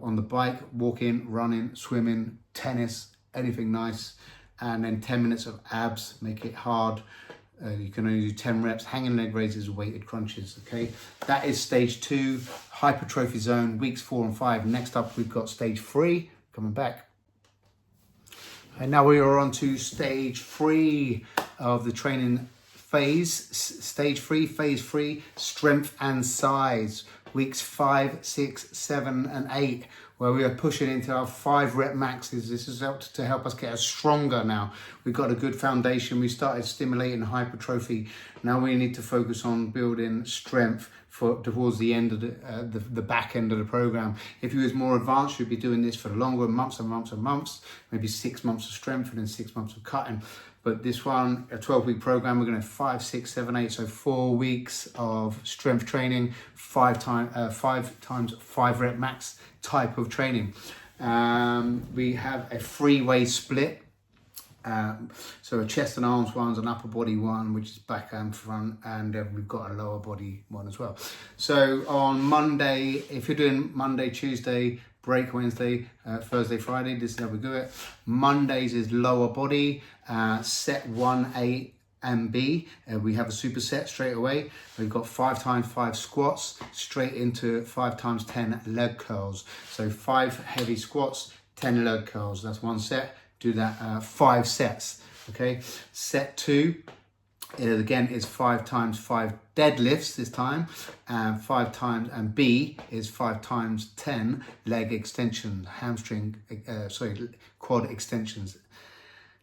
on the bike, walking, running, swimming, tennis, anything nice. And then 10 minutes of abs, make it hard. You can only do 10 reps, hanging leg raises, weighted crunches, okay? That is stage 2, hypertrophy zone, weeks 4 and 5. Next up, we've got stage 3, coming back. And now we are on to stage 3 of the training phase. Stage 3, phase 3, strength and size. Weeks 5, 6, 7, and 8, where we are pushing into our 5 rep maxes. This is to help us get us stronger now. We've got a good foundation. We started stimulating hypertrophy. Now we need to focus on building strength for towards the end of the back end of the program. If you was more advanced, you'd be doing this for longer, months and months and months, maybe 6 months of strength and then 6 months of cutting. But this one, a 12-week program, we're going to have 5, 6, 7, 8, so 4 weeks of strength training, 5 times 5 rep max type of training. We have a 3-way split. So a chest and arms one's an upper body one, which is back and front, and we've got a lower body one as well. So on Monday, if you're doing Monday, Tuesday, break Wednesday, Thursday, Friday, this is how we do it. Mondays is lower body, set 1, A and B. We have a superset straight away. We've got 5 times 5 squats straight into 5 times 10 leg curls. So 5 heavy squats, 10 leg curls. That's one set. Do that 5 sets. Okay. Set 2. Again, is 5 times 5 deadlifts this time, and 5 times, and B is 5 times 10 leg extensions, quad extensions,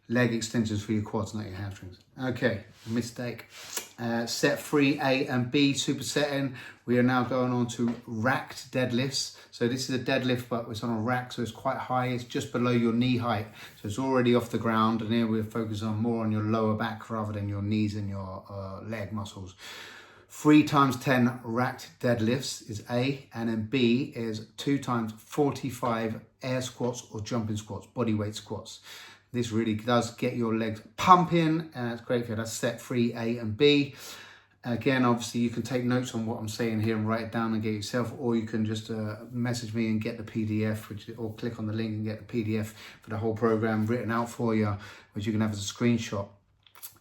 leg extensions for your quads, not your hamstrings. Okay, mistake. Set 3, A and B supersetting. We are now going on to racked deadlifts. So this is a deadlift, but it's on a rack, so it's quite high. It's just below your knee height, so it's already off the ground. And here we're focusing on more on your lower back rather than your knees and your leg muscles. 3 times 10 racked deadlifts is A, and then B is 2 times 45 air squats or jumping squats, body weight squats. This really does get your legs pumping, and it's great for you. That's set 3, A and B. Again, obviously, you can take notes on what I'm saying here and write it down and get it yourself, or you can just message me and get the PDF, or click on the link and get the PDF for the whole program written out for you, which you can have as a screenshot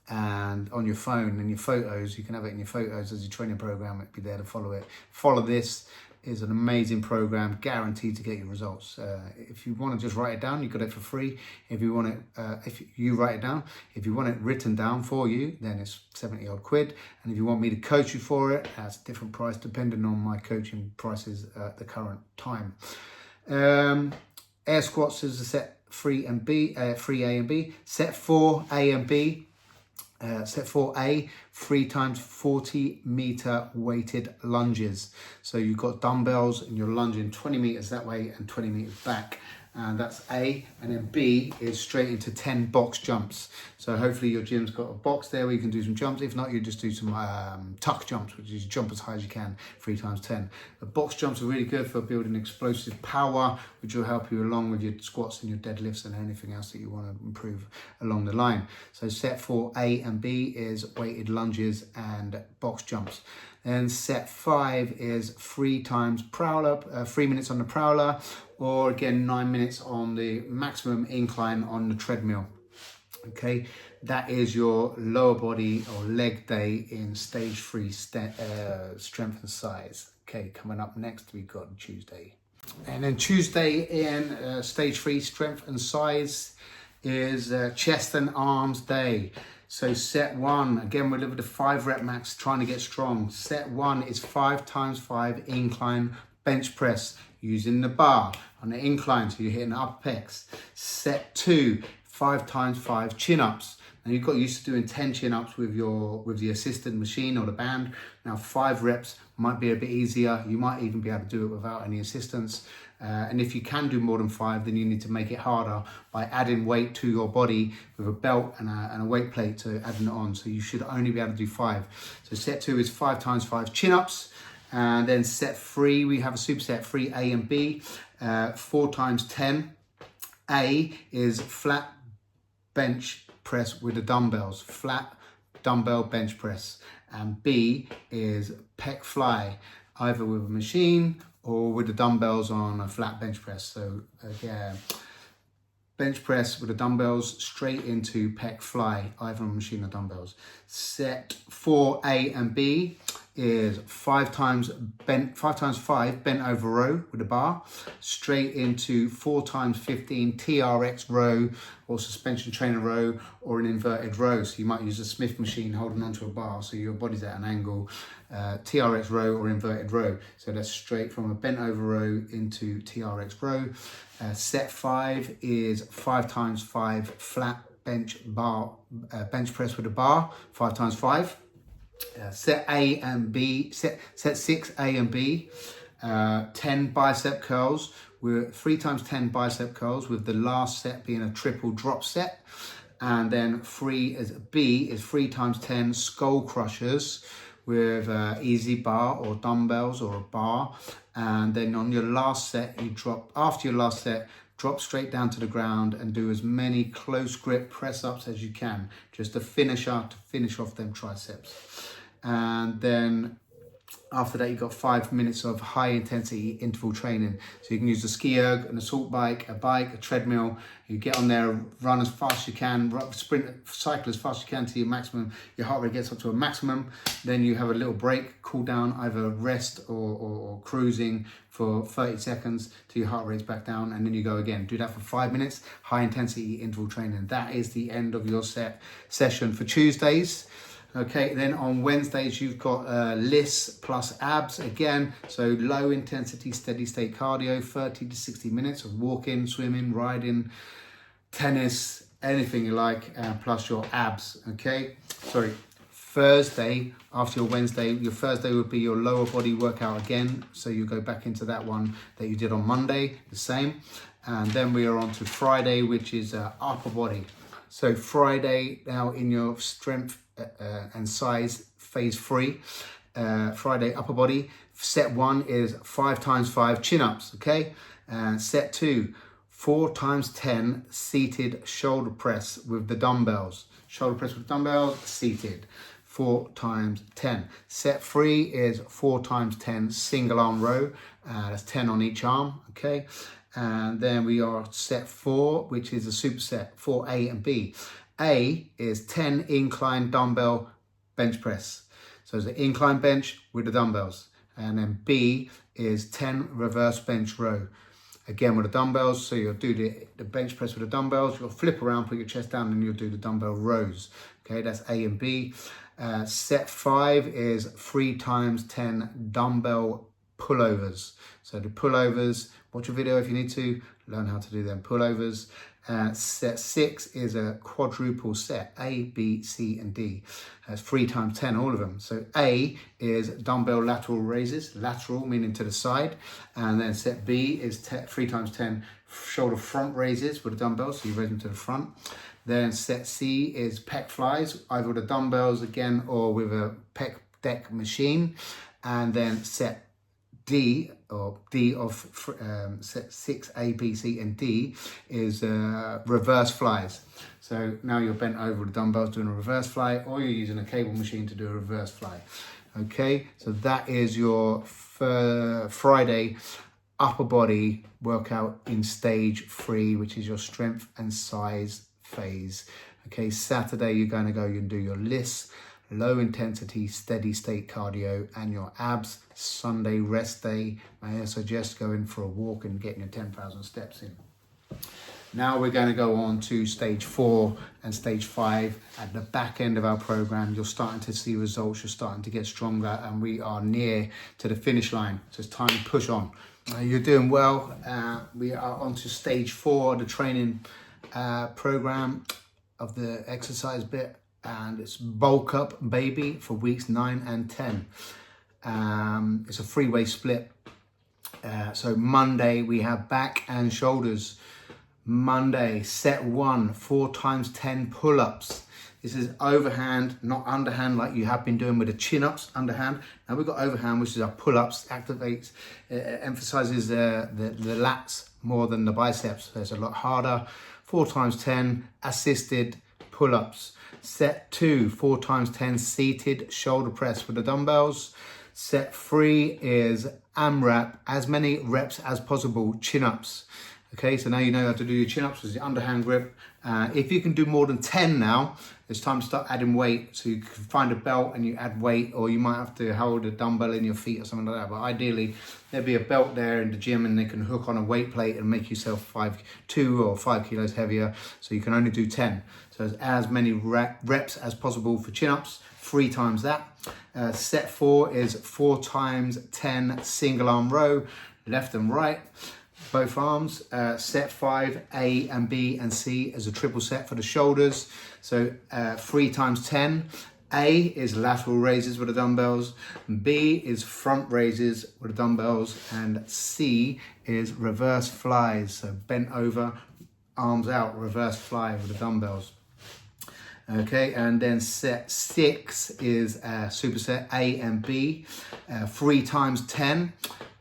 and on your phone and your photos. You can have it in your photos as your training program. It'll be there to follow it. Follow this. Is an amazing program, guaranteed to get your results. If you want to just write it down, you got it for free. If you want it, if you write it down, if you want it written down for you, then it's 70 odd quid. And if you want me to coach you for it, that's a different price depending on my coaching prices at the current time. Air squats is a set 3 and B, 3 A and B. Set 4 A and B. Set 4A, 3 times 40 meter weighted lunges. So you've got dumbbells and you're lunging 20 meters that way and 20 meters back. And that's A. And then B is straight into 10 box jumps. So hopefully your gym's got a box there where you can do some jumps. If not, you just do some tuck jumps, which is jump as high as you can, 3 times 10. The box jumps are really good for building explosive power, which will help you along with your squats and your deadlifts and anything else that you want to improve along the line. So set 4 A and B is weighted lunges and box jumps. Then set 5 is 3 times prowler, 3 minutes on the prowler, or again 9 minutes on the maximum incline on the treadmill. Okay, that is your lower body or leg day in stage 3 strength and size. Okay, coming up next we've got Tuesday. And then Tuesday in stage 3 strength and size is chest and arms day. So set 1, again, we're with the 5 rep max, trying to get strong. Set 1 is 5 times 5 incline bench press using the bar on the incline, so you're hitting the upper pecs. Set 2, 5 times 5 chin-ups. Now you've got used to doing 10 chin-ups with the assisted machine or the band. Now 5 reps might be a bit easier. You might even be able to do it without any assistance. And if you can do more than 5, then you need to make it harder by adding weight to your body with a belt and a weight plate to adding it on. So you should only be able to do 5. So set 2 is 5 times 5 chin-ups. And then set 3, we have a superset 3, A and B, 4 times 10. A is flat bench press with the dumbbells, flat dumbbell bench press. And B is pec fly, either with a machine or with the dumbbells on a flat bench press. So again, bench press with the dumbbells straight into pec fly, either on a machine or dumbbells. Set 4, A and B is 5 times 5 bent over row with a bar, straight into 4 times 15 TRX row or suspension trainer row or an inverted row. So you might use a Smith machine holding onto a bar so your body's at an angle, TRX row or inverted row. So that's straight from a bent over row into TRX row. Set 5 is 5 times 5 flat bench press with a bar, 5 times 5. Set A and B, set 6, A and B, 10 bicep curls. We're 3 times 10 bicep curls with the last set being a triple drop set. And then B is 3 times 10 skull crushers with easy bar or dumbbells or a bar. And then on your last set, after your last set, drop straight down to the ground and do as many close grip press ups as you can, just to finish off them triceps. And then after that, you've got 5 minutes of high intensity interval training. So you can use a ski erg, an assault bike, a treadmill. You get on there, run as fast as you can, cycle as fast as you can to your maximum. Your heart rate gets up to a maximum. Then you have a little break, cool down, either rest or cruising for 30 seconds till your heart rate's back down. And then you go again. Do that for 5 minutes, high intensity interval training. That is the end of your session for Tuesdays. Okay, then on Wednesdays, you've got LISS plus abs again. So low intensity, steady state cardio, 30 to 60 minutes of walking, swimming, riding, tennis, anything you like, plus your abs, okay? Thursday, after your Wednesday, your Thursday would be your lower body workout again. So you go back into that one that you did on Monday, the same. And then we are on to Friday, which is upper body. So Friday, now in your strength and size phase 3, Friday upper body. Set 1 is 5 times 5 chin-ups, okay? And set 2, 4 times 10 seated shoulder press with the dumbbells. Shoulder press with dumbbells, seated, 4 times 10. Set 3 is 4 times 10 single arm row. That's 10 on each arm, okay? And then we are set 4, which is a superset, 4A and B. A is 10 incline dumbbell bench press. So it's an incline bench with the dumbbells. And then B is 10 reverse bench row. Again with the dumbbells. So you'll do the bench press with the dumbbells. You'll flip around, put your chest down, and you'll do the dumbbell rows. Okay, that's A and B. Set 5 is 3 times 10 dumbbell pullovers. So the pullovers, watch a video if you need to, learn how to do them pullovers. Set 6 is a quadruple set, A, B, C, and D. That's 3 times 10, all of them. So A is dumbbell lateral raises, lateral meaning to the side. And then set B is 3 times 10 shoulder front raises with the dumbbells, so you raise them to the front. Then set C is pec flies, either with the dumbbells again or with a pec deck machine. And then set D, or D of set 6, A, B, C, and D is reverse flies. So now you're bent over the dumbbells doing a reverse fly, or you're using a cable machine to do a reverse fly. Okay, so that is your Friday upper body workout in stage 3, which is your strength and size phase. Okay, Saturday you're going to go and do your LISS, low intensity, steady state cardio, and your abs. Sunday, rest day. May I suggest going for a walk and getting your 10,000 steps in. Now we're going to go on to stage 4 and stage 5. At the back end of our program, you're starting to see results, you're starting to get stronger, and we are near to the finish line. So it's time to push on. You're doing well. We are on to stage 4 of the training program of the exercise bit, and it's Bulk Up Baby for weeks 9 and 10. It's a 3-way split. So Monday we have back and shoulders. Monday, set 1, 4 times 10 pull-ups. This is overhand, not underhand like you have been doing with the chin-ups, underhand. Now we've got overhand, which is our pull-ups, activates, emphasizes the lats more than the biceps. So it's a lot harder. 4 times 10 assisted pull-ups. Set 2, 4 times 10 seated shoulder press with the dumbbells. Set 3 is AMRAP, as many reps as possible, chin-ups. Okay, so now you know how to do your chin-ups with the underhand grip. If you can do more than 10 now, it's time to start adding weight. So you can find a belt and you add weight, or you might have to hold a dumbbell in your feet or something like that. But ideally, there'll be a belt there in the gym and they can hook on a weight plate and make yourself 2 or 5 kilos heavier. So you can only do 10. So it's as many reps as possible for chin-ups, 3 times that. Set 4 is 4 times 10 single arm row, left and right. Both arms. Set 5, A and B and C as a triple set for the shoulders. So 3 times 10. A is lateral raises with the dumbbells. B is front raises with the dumbbells. And C is reverse flies. So bent over, arms out, reverse fly with the dumbbells. Okay, and then set 6 is superset A and B. 3 times 10.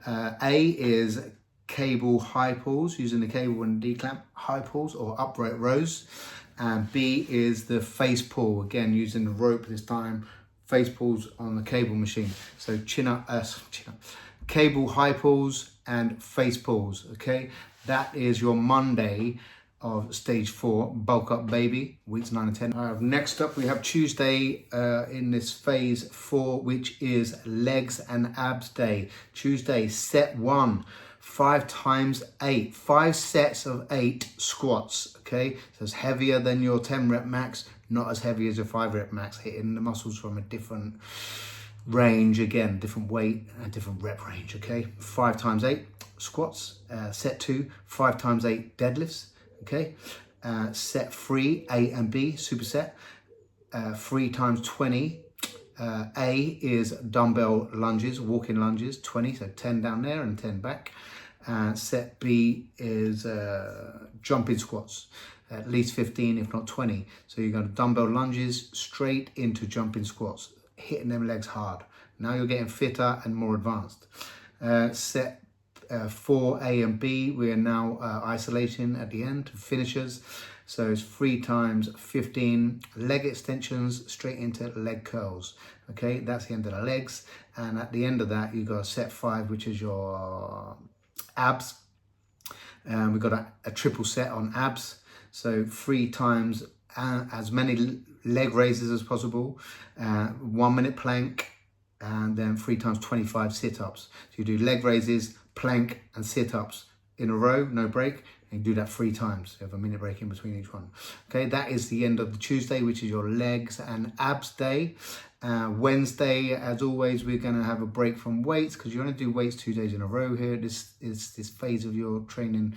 A is cable high pulls, using the cable and D-clamp high pulls or upright rows. And B is the face pull, again using the rope this time, face pulls on the cable machine. So cable high pulls and face pulls. Okay, that is your Monday of stage 4, Bulk Up Baby, weeks 9 and 10. Next up we have Tuesday in this phase 4, which is legs and abs day. Tuesday, set 1, 5 times 8, 5 sets of 8 squats. Okay, so it's heavier than your 10 rep max, not as heavy as your 5 rep max, hitting the muscles from a different range, again, different weight and different rep range. Okay, 5 times 8 squats. Set 2, 5 times 8 deadlifts. Okay, set 3, A and B, superset, 3 times 20. A is dumbbell lunges, walking lunges, 20, so 10 down there and 10 back. Set B is jumping squats, at least 15, if not 20. So you're going to dumbbell lunges straight into jumping squats, hitting them legs hard. Now you're getting fitter and more advanced. Set 4, A and B, we are now isolating at the end, finishers. So it's 3 times 15 leg extensions straight into leg curls. Okay, that's the end of the legs. And at the end of that, you got set 5, which is your abs. We've got a triple set on abs. So 3 times as many leg raises as possible, 1 minute plank, and then 3 times 25 sit-ups. So you do leg raises, plank and sit-ups in a row, no break, and you do that 3 times. You have a minute break in between each one. Okay, that is the end of the Tuesday, which is your legs and abs day. Wednesday, as always, we're going to have a break from weights because you're going to do weights 2 days in a row here. This is this phase of your training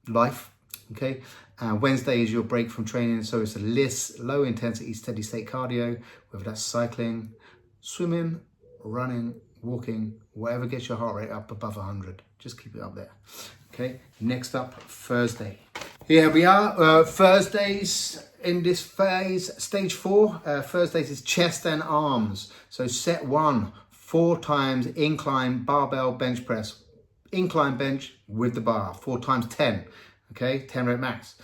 life. Okay, Wednesday is your break from training, so it's a LISS, low intensity steady state cardio, whether that's cycling, swimming, running, walking, whatever gets your heart rate up above 100. Just keep it up there. Okay, next up, Thursday. Here we are, Thursdays in this phase, stage 4. Thursdays is chest and arms. So set 1, 4 times incline barbell bench press. Incline bench with the bar, 4 times 10. Okay, 10 rep max.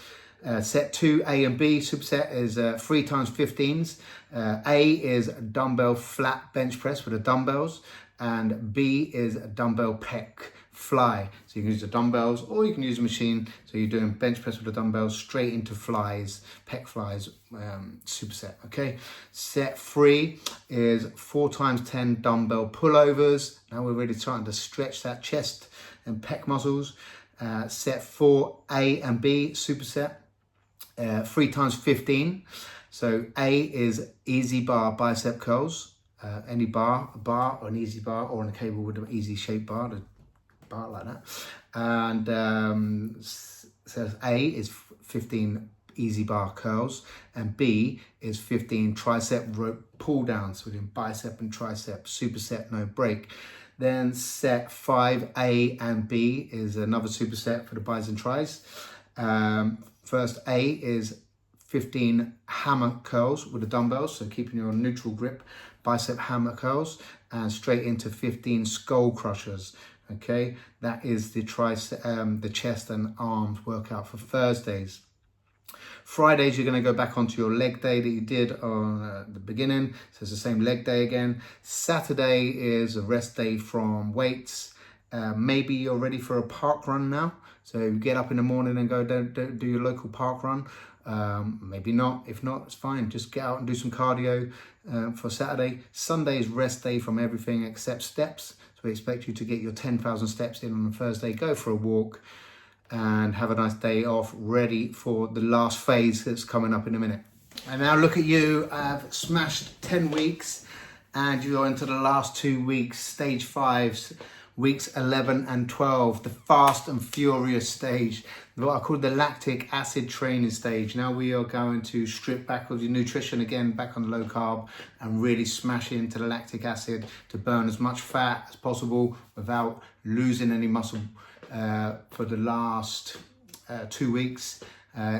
Set 2, A and B, superset is 3 times 15s. A is dumbbell flat bench press with the dumbbells, and B is dumbbell pec fly. So you can use the dumbbells or you can use a machine. So you're doing bench press with the dumbbells straight into flies, pec flies, superset. Okay, set 3 is 4 times 10 dumbbell pullovers. Now we're really starting to stretch that chest and pec muscles. Set 4, A and B, superset, 3 times 15. So A is easy bar bicep curls, any bar, or an easy bar, or on a cable with an easy shape bar, the bar like that. And says A is 15 easy bar curls, and B is 15 tricep rope pull downs. So we're doing bicep and tricep, superset, no break. Then set 5A and B is another superset for the bis and tris. First A is 15 hammer curls with the dumbbells, so keeping your neutral grip, bicep hammer curls, and straight into 15 skull crushers. Okay, that is the the chest and arms workout for Thursdays. Fridays, you're going to go back onto your leg day that you did on the beginning. So it's the same leg day again. Saturday is a rest day from weights. Maybe you're ready for a park run now. So get up in the morning and go do your local park run. Maybe not. If not, it's fine. Just get out and do some cardio for Saturday. Sunday is rest day from everything except steps. So we expect you to get your 10,000 steps in on a Thursday. Go for a walk and have a nice day off, ready for the last phase that's coming up in a minute. And now look at you, I've smashed 10 weeks and you're into the last 2 weeks, stage 5, weeks 11 and 12, the fast and furious stage, what I call the lactic acid training stage. Now we are going to strip back with your nutrition again, back on low carb, and really smash into the lactic acid to burn as much fat as possible without losing any muscle. For the last 2 weeks.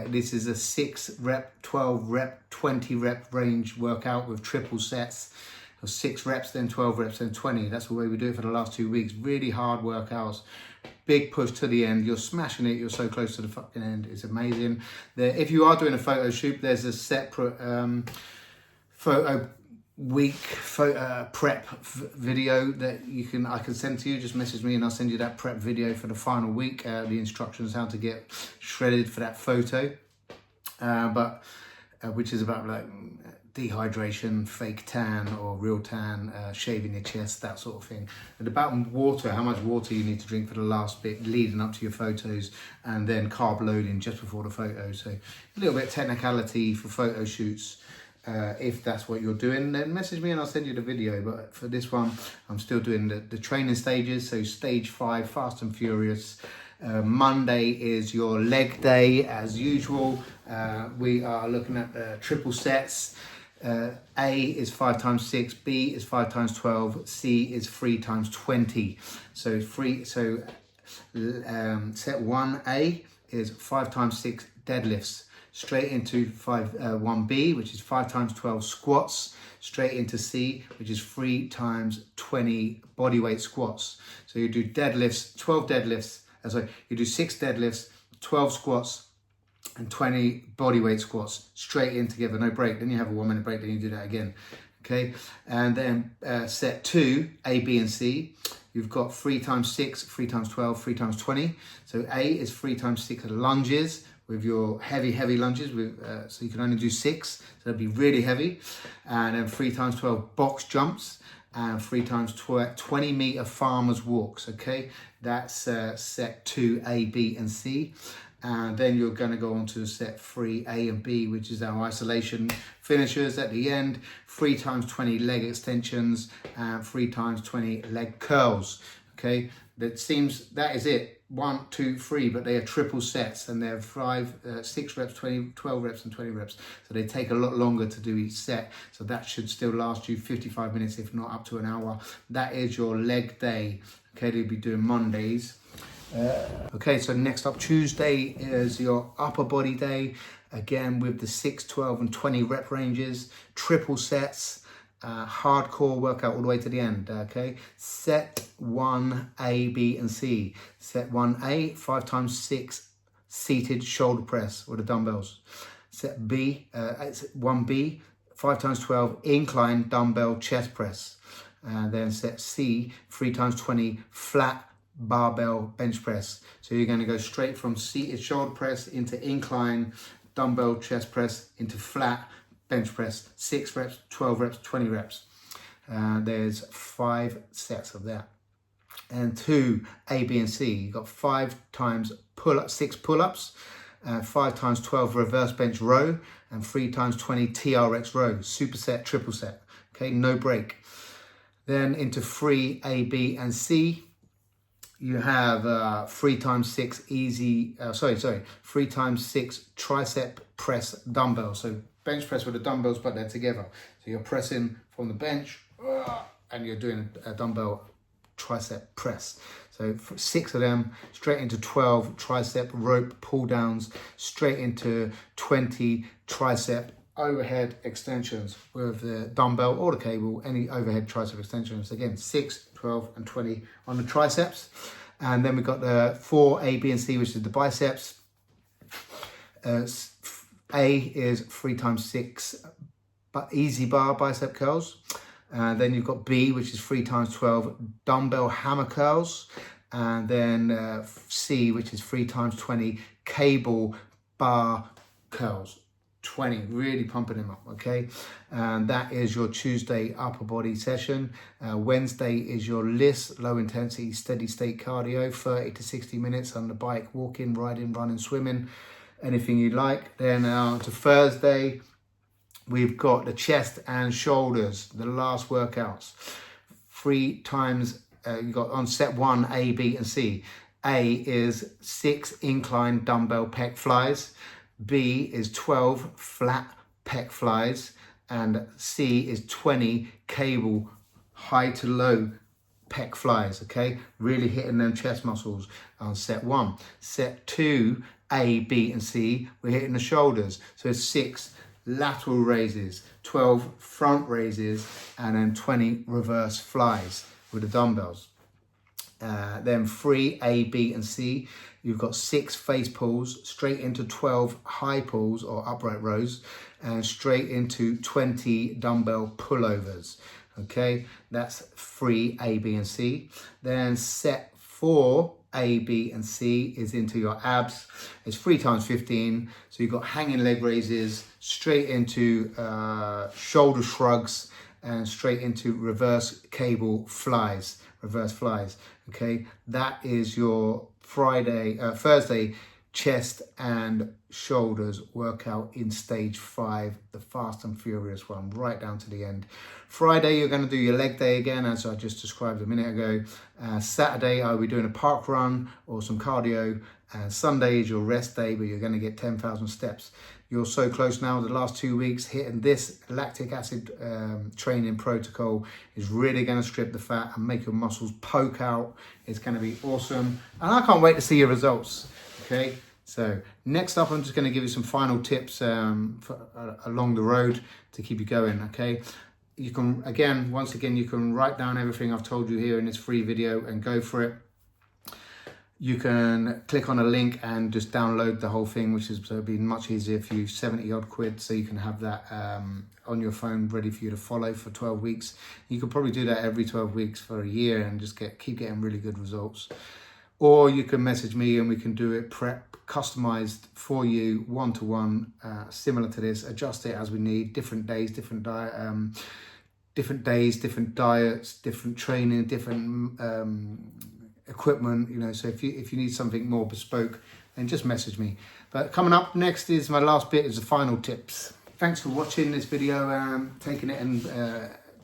This is a 6 rep, 12 rep, 20 rep range workout with triple sets. So 6 reps, then 12 reps, then 20. That's the way we do it for the last 2 weeks. Really hard workouts. Big push to the end. You're smashing it. You're so close to the fucking end. It's amazing. If you are doing a photo shoot, there's a separate photo prep video that I can send to you. Just message me and I'll send you that prep video for the final week, the instructions how to get shredded for that photo, which is about like dehydration, fake tan or real tan, shaving your chest, that sort of thing. And about water, how much water you need to drink for the last bit leading up to your photos, and then carb loading just before the photo. So a little bit of technicality for photo shoots. If that's what you're doing, then message me and I'll send you the video. But for this one, I'm still doing the training stages. So stage 5, fast and furious. Monday is your leg day as usual. We are looking at triple sets. A is 5 times 6, B is 5 times 12, C is 3 times 20. So set 1A is 5 times 6 deadlifts. Straight into 1B, which is 5 times 12 squats, straight into C, which is 3 times 20 bodyweight squats. So you do deadlifts, 12 deadlifts, you do 6 deadlifts, 12 squats, and 20 bodyweight squats, straight in together, no break. Then you have a 1 minute break, then you do that again. Okay, and then set 2, A, B, and C. You've got 3 times 6, 3 times 12, 3 times 20. So A is 3 times 6 lunges, with your heavy lunges, so you can only do 6, so that'd be really heavy. And then 3 times 12 box jumps, and 3 times 20 meter farmer's walks, okay? That's set 2, A, B, and C. And then you're gonna go on to set 3, A and B, which is our isolation finishers at the end. 3 times 20 leg extensions, and 3 times 20 leg curls, okay? That is it. 1, 2, 3, but they are triple sets, and they're 6 reps, 20, 12 reps, and 20 reps. So they take a lot longer to do each set. So that should still last you 55 minutes, if not up to an hour. That is your leg day. Okay, they'll be doing Mondays. Okay, so next up, Tuesday is your upper body day. Again, with the 6, 12, and 20 rep ranges, triple sets. Hardcore workout all the way to the end. Okay, set 1, A, B, and C. Set 1A, 5 times 6 seated shoulder press with the dumbbells. Set B, 1B, 5 times 12 incline dumbbell chest press. And then set C, 3 times 20 flat barbell bench press. So you're going to go straight from seated shoulder press into incline dumbbell chest press into flat bench press, 6 reps, 12 reps, 20 reps. There's 5 sets of that. And 2, A, B, and C. You've got 5 times 6 pull-ups, 5 times 12 reverse bench row, and 3 times 20 TRX row, superset, triple set. Okay, no break. Then into 3, A, B, and C. you have 3 times 6 easy, 3 times 6 tricep press dumbbells. So bench press with the dumbbells, but they're together. So you're pressing from the bench and you're doing a dumbbell tricep press. So 6 of them, straight into 12 tricep rope pull downs, straight into 20 tricep overhead extensions with the dumbbell or the cable, any overhead tricep extensions. Again, 6, 12 and 20 on the triceps. And then we've got the 4 A, B and C, which is the biceps. A is 3 times 6 but easy bar bicep curls. Then you've got B, which is 3 times 12 dumbbell hammer curls. And then C, which is 3 times 20 cable bar curls. 20, really pumping them up, okay? And that is your Tuesday upper body session. Wednesday is your LISS, low intensity, steady state cardio, 30 to 60 minutes on the bike, walking, riding, running, swimming, anything you like. Then on to Thursday, we've got the chest and shoulders, the last workouts. 3 times, you got on set 1, A, B and C. A is 6 incline dumbbell pec flies. B is 12 flat pec flies, and C is 20 cable high to low pec flies, okay? Really hitting them chest muscles on set 1. Set 2, A, B and C, we're hitting the shoulders. So it's 6 lateral raises, 12 front raises, and then 20 reverse flies with the dumbbells. Then 3 A, B and C, you've got 6 face pulls, straight into 12 high pulls or upright rows, and straight into 20 dumbbell pullovers. Okay, that's 3 A, B and C. Then set 4 A, B and C is into your abs. It's 3 times 15. So you've got hanging leg raises, straight into shoulder shrugs, and straight into reverse cable flies, reverse flies. Okay, that is your Thursday chest and shoulders workout in stage 5, the fast and furious one, right down to the end. Friday, you're going to do your leg day again, as I just described a minute ago. Saturday, I'll be doing a park run or some cardio. Sunday is your rest day, but you're going to get 10,000 steps. You're so close now, the last 2 weeks, hitting this lactic acid training protocol is really going to strip the fat and make your muscles poke out. It's going to be awesome. And I can't wait to see your results, okay? So next up, I'm just going to give you some final tips along the road to keep you going, okay? You can, once again, you can write down everything I've told you here in this free video and go for it. You can click on a link and just download the whole thing, which is so be much easier for you, 70 odd quid. So you can have that on your phone ready for you to follow for 12 weeks. You could probably do that every 12 weeks for a year and just keep getting really good results. Or you can message me and we can do it customized for you, one-to-one, similar to this, adjust it as we need, different days, different days, different diets, different training, different equipment, you know. So if you need something more bespoke, then just message me. But coming up next is my last bit, is the final tips. Thanks for watching this video, taking it and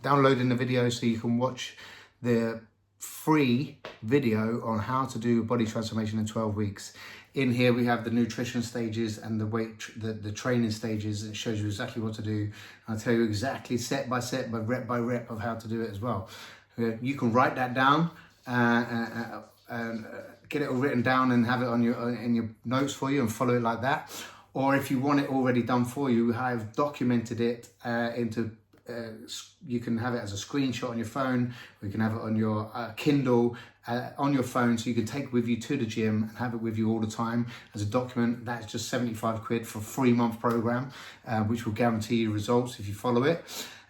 downloading the video so you can watch the free video on how to do a body transformation in 12 weeks. In here we have the nutrition stages and the training stages. It shows you exactly what to do. I'll tell you exactly step by step, by rep of how to do it as well. You can write that down and get it all written down and have it on in your notes for you and follow it like that. Or if you want it already done for you, I've documented it into you can have it as a screenshot on your phone, or you can have it on your Kindle on your phone, so you can take it with you to the gym and have it with you all the time as a document. That's just 75 quid for a 3-month program, which will guarantee you results if you follow it.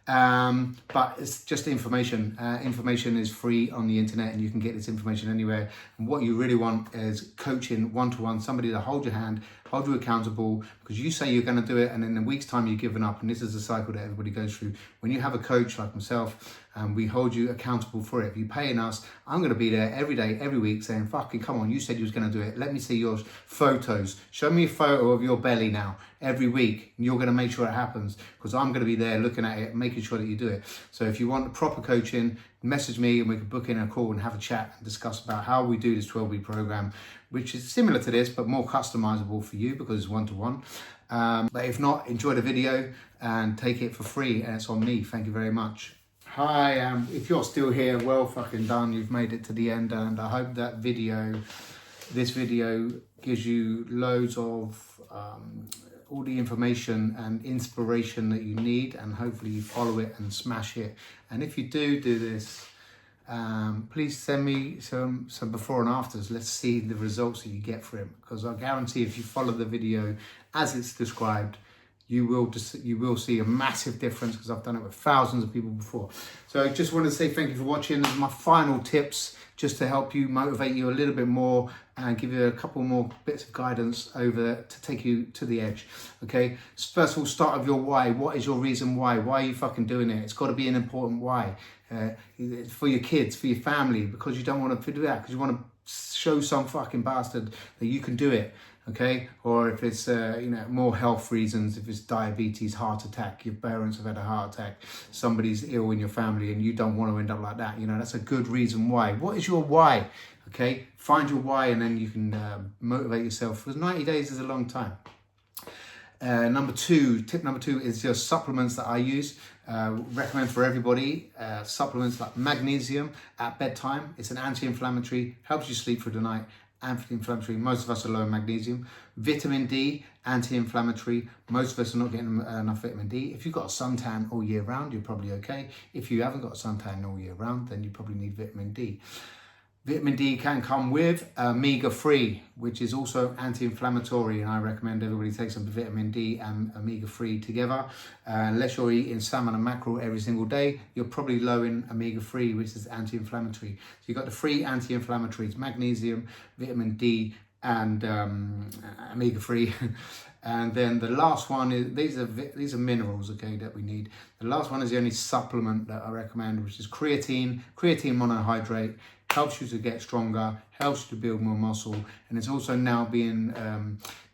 But it's just information. Information is free on the internet and you can get this information anywhere. And what you really want is coaching, one-to-one, somebody to hold your hand, hold you accountable, because you say you're going to do it and in a week's time you've given up. And this is the cycle that everybody goes through. When you have a coach like myself, we hold you accountable for it. If you're paying us, I'm going to be there every day, every week saying, fucking come on, you said you was going to do it. Let me see your photos. Show me a photo of your belly now every week. And you're going to make sure it happens, because I'm going to be there looking at it, making sure that you do it. So if you want proper coaching, message me and we can book in a call and have a chat and discuss about how we do this 12-week program, which is similar to this, but more customizable for you because it's one-to-one. But if not, enjoy the video and take it for free, and it's on me. Thank you very much. Hi, if you're still here, well fucking done. You've made it to the end, and I hope that this video gives you loads of all the information and inspiration that you need, and hopefully you follow it and smash it. And if you do this, please send me some before and afters. Let's see the results that you get for it, because I guarantee if you follow the video as it's described, you will see a massive difference, because I've done it with thousands of people before. So I just want to say thank you for watching. My final tips, just to help you, motivate you a little bit more, and give you a couple more bits of guidance over to take you to the edge. Okay, first of all, start with your why. What is your reason why? Why are you fucking doing it? It's got to be an important why. For your kids, for your family, because you don't want to do that, because you want to show some fucking bastard that you can do it. Okay, or if it's more health reasons, if it's diabetes, heart attack, your parents have had a heart attack, somebody's ill in your family and you don't want to end up like that, that's a good reason why. What is your why? Okay, find your why, and then you can motivate yourself, because 90 days is a long time. Tip number two is your supplements that I use. Recommend for everybody, supplements like magnesium at bedtime. It's an anti-inflammatory, helps you sleep through the night. Anti-inflammatory, most of us are low in magnesium. Vitamin D, anti-inflammatory, most of us are not getting enough vitamin D. If you've got a suntan all year round, you're probably okay. If you haven't got a suntan all year round, then you probably need vitamin D. Vitamin D can come with omega-3, which is also anti-inflammatory, and I recommend everybody take some vitamin D and omega-3 together. Unless you're eating salmon and mackerel every single day, you're probably low in omega-3, which is anti-inflammatory. So you've got the 3 anti-inflammatories: magnesium, vitamin D, and omega-3. And then the last one is, these are minerals, okay, that we need. The last one is the only supplement that I recommend, which is creatine monohydrate. Helps you to get stronger, helps you to build more muscle, and it's also now being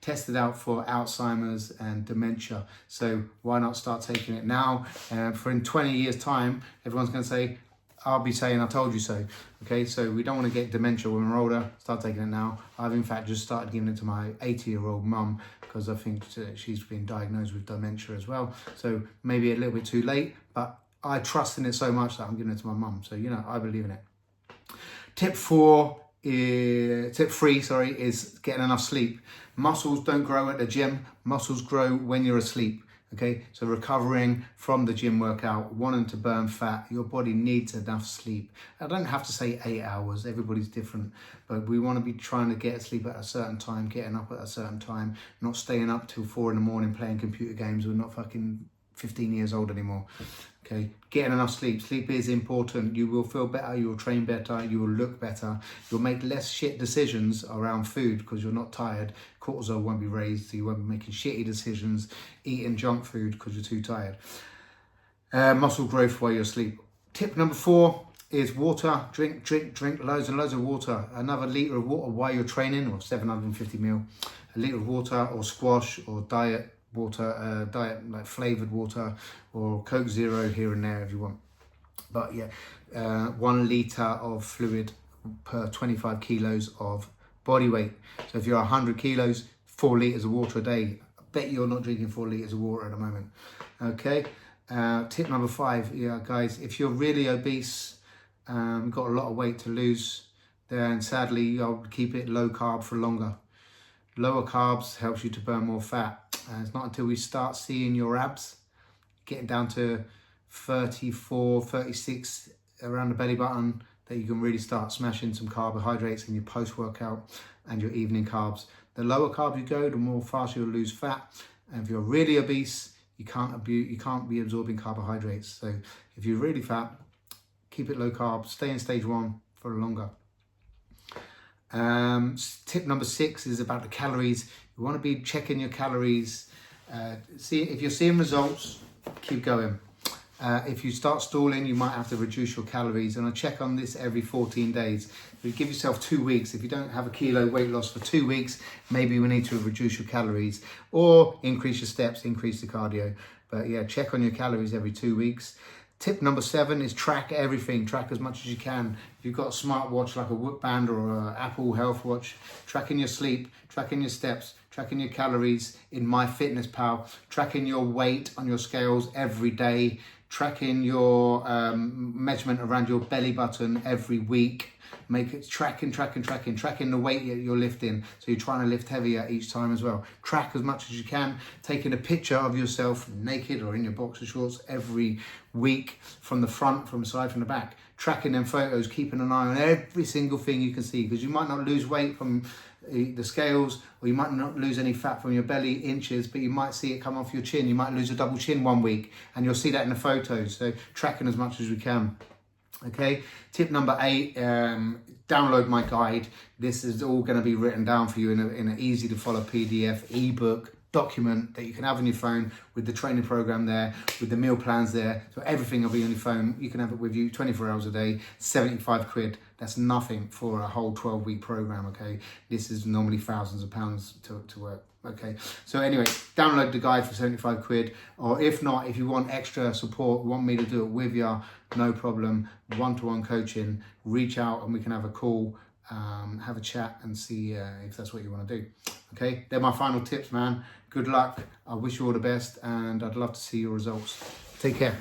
tested out for Alzheimer's and dementia. So why not start taking it now? For in 20 years' time, everyone's going to say, I'll be saying I told you so. Okay, so we don't want to get dementia when we're older. Start taking it now. I've in fact just started giving it to my 80-year-old mum, because I think she's been diagnosed with dementia as well. So maybe a little bit too late, but I trust in it so much that I'm giving it to my mum. So, I believe in it. Tip three, is getting enough sleep. Muscles don't grow at the gym. Muscles grow when you're asleep. Okay, so recovering from the gym workout, wanting to burn fat, your body needs enough sleep. I don't have to say 8 hours, everybody's different, but we want to be trying to get asleep at a certain time, getting up at a certain time, not staying up till 4 a.m. playing computer games. We're not fucking 15 years old anymore. Okay, getting enough sleep. Sleep is important. You will feel better, you will train better, you will look better, you'll make less shit decisions around food because you're not tired. Cortisol won't be raised, so you won't be making shitty decisions, eating junk food because you're too tired. Muscle growth while you're asleep. Tip number 4 is water. Drink loads and loads of water. Another litre of water while you're training, or 750 ml. A litre of water, or squash, or diet water, like flavoured water, or Coke Zero here and there if you want. But yeah, 1 litre of fluid per 25 kilos of body weight. So if you're 100 kilos, 4 litres of water a day. I bet you're not drinking 4 litres of water at the moment. Okay, tip number 5, guys, if you're really obese, got a lot of weight to lose, then sadly I'll keep it low carb for longer. Lower carbs helps you to burn more fat. It's not until we start seeing your abs getting down to 34, 36 around the belly button that you can really start smashing some carbohydrates in your post-workout and your evening carbs. The lower carb you go, the more fast you'll lose fat. And if you're really obese, you can't be absorbing carbohydrates. So if you're really fat, keep it low carb, stay in stage 1 for longer. Tip number 6 is about the calories. You want to be checking your calories. See if you're seeing results, keep going. If you start stalling, you might have to reduce your calories. And I check on this every 14 days. You give yourself 2 weeks. If you don't have a kilo weight loss for 2 weeks, maybe we need to reduce your calories or increase your steps, increase the cardio. But yeah, check on your calories every 2 weeks. Tip number 7 is track everything. Track as much as you can. If you've got a smartwatch like a Whoop Band or an Apple Health Watch, tracking your sleep, tracking your steps, tracking your calories in MyFitnessPal, tracking your weight on your scales every day, tracking your measurement around your belly button every week. Make it tracking the weight you're lifting. So you're trying to lift heavier each time as well. Track as much as you can. Taking a picture of yourself naked or in your boxer shorts every week, from the front, from the side, from the back. Tracking them photos, keeping an eye on every single thing you can see, because you might not lose weight from the scales, or you might not lose any fat from your belly inches, but you might see it come off your chin. You might lose a double chin one week, and you'll see that in the photos. So tracking as much as we can. Okay, tip number 8, download my guide. This is all going to be written down for you in an easy to follow PDF, ebook, document that you can have on your phone, with the training program there, with the meal plans there. So everything will be on your phone. You can have it with you 24 hours a day, 75 quid. That's nothing for a whole 12-week program, okay? This is normally thousands of pounds to work. Okay, so anyway, download the guide for 75 quid, or if not, if you want extra support, want me to do it with you, no problem, one-to-one coaching, reach out and we can have a call, have a chat and see if that's what you want to do. Okay, they're my final tips, man. Good luck. I wish you all the best, and I'd love to see your results. Take care.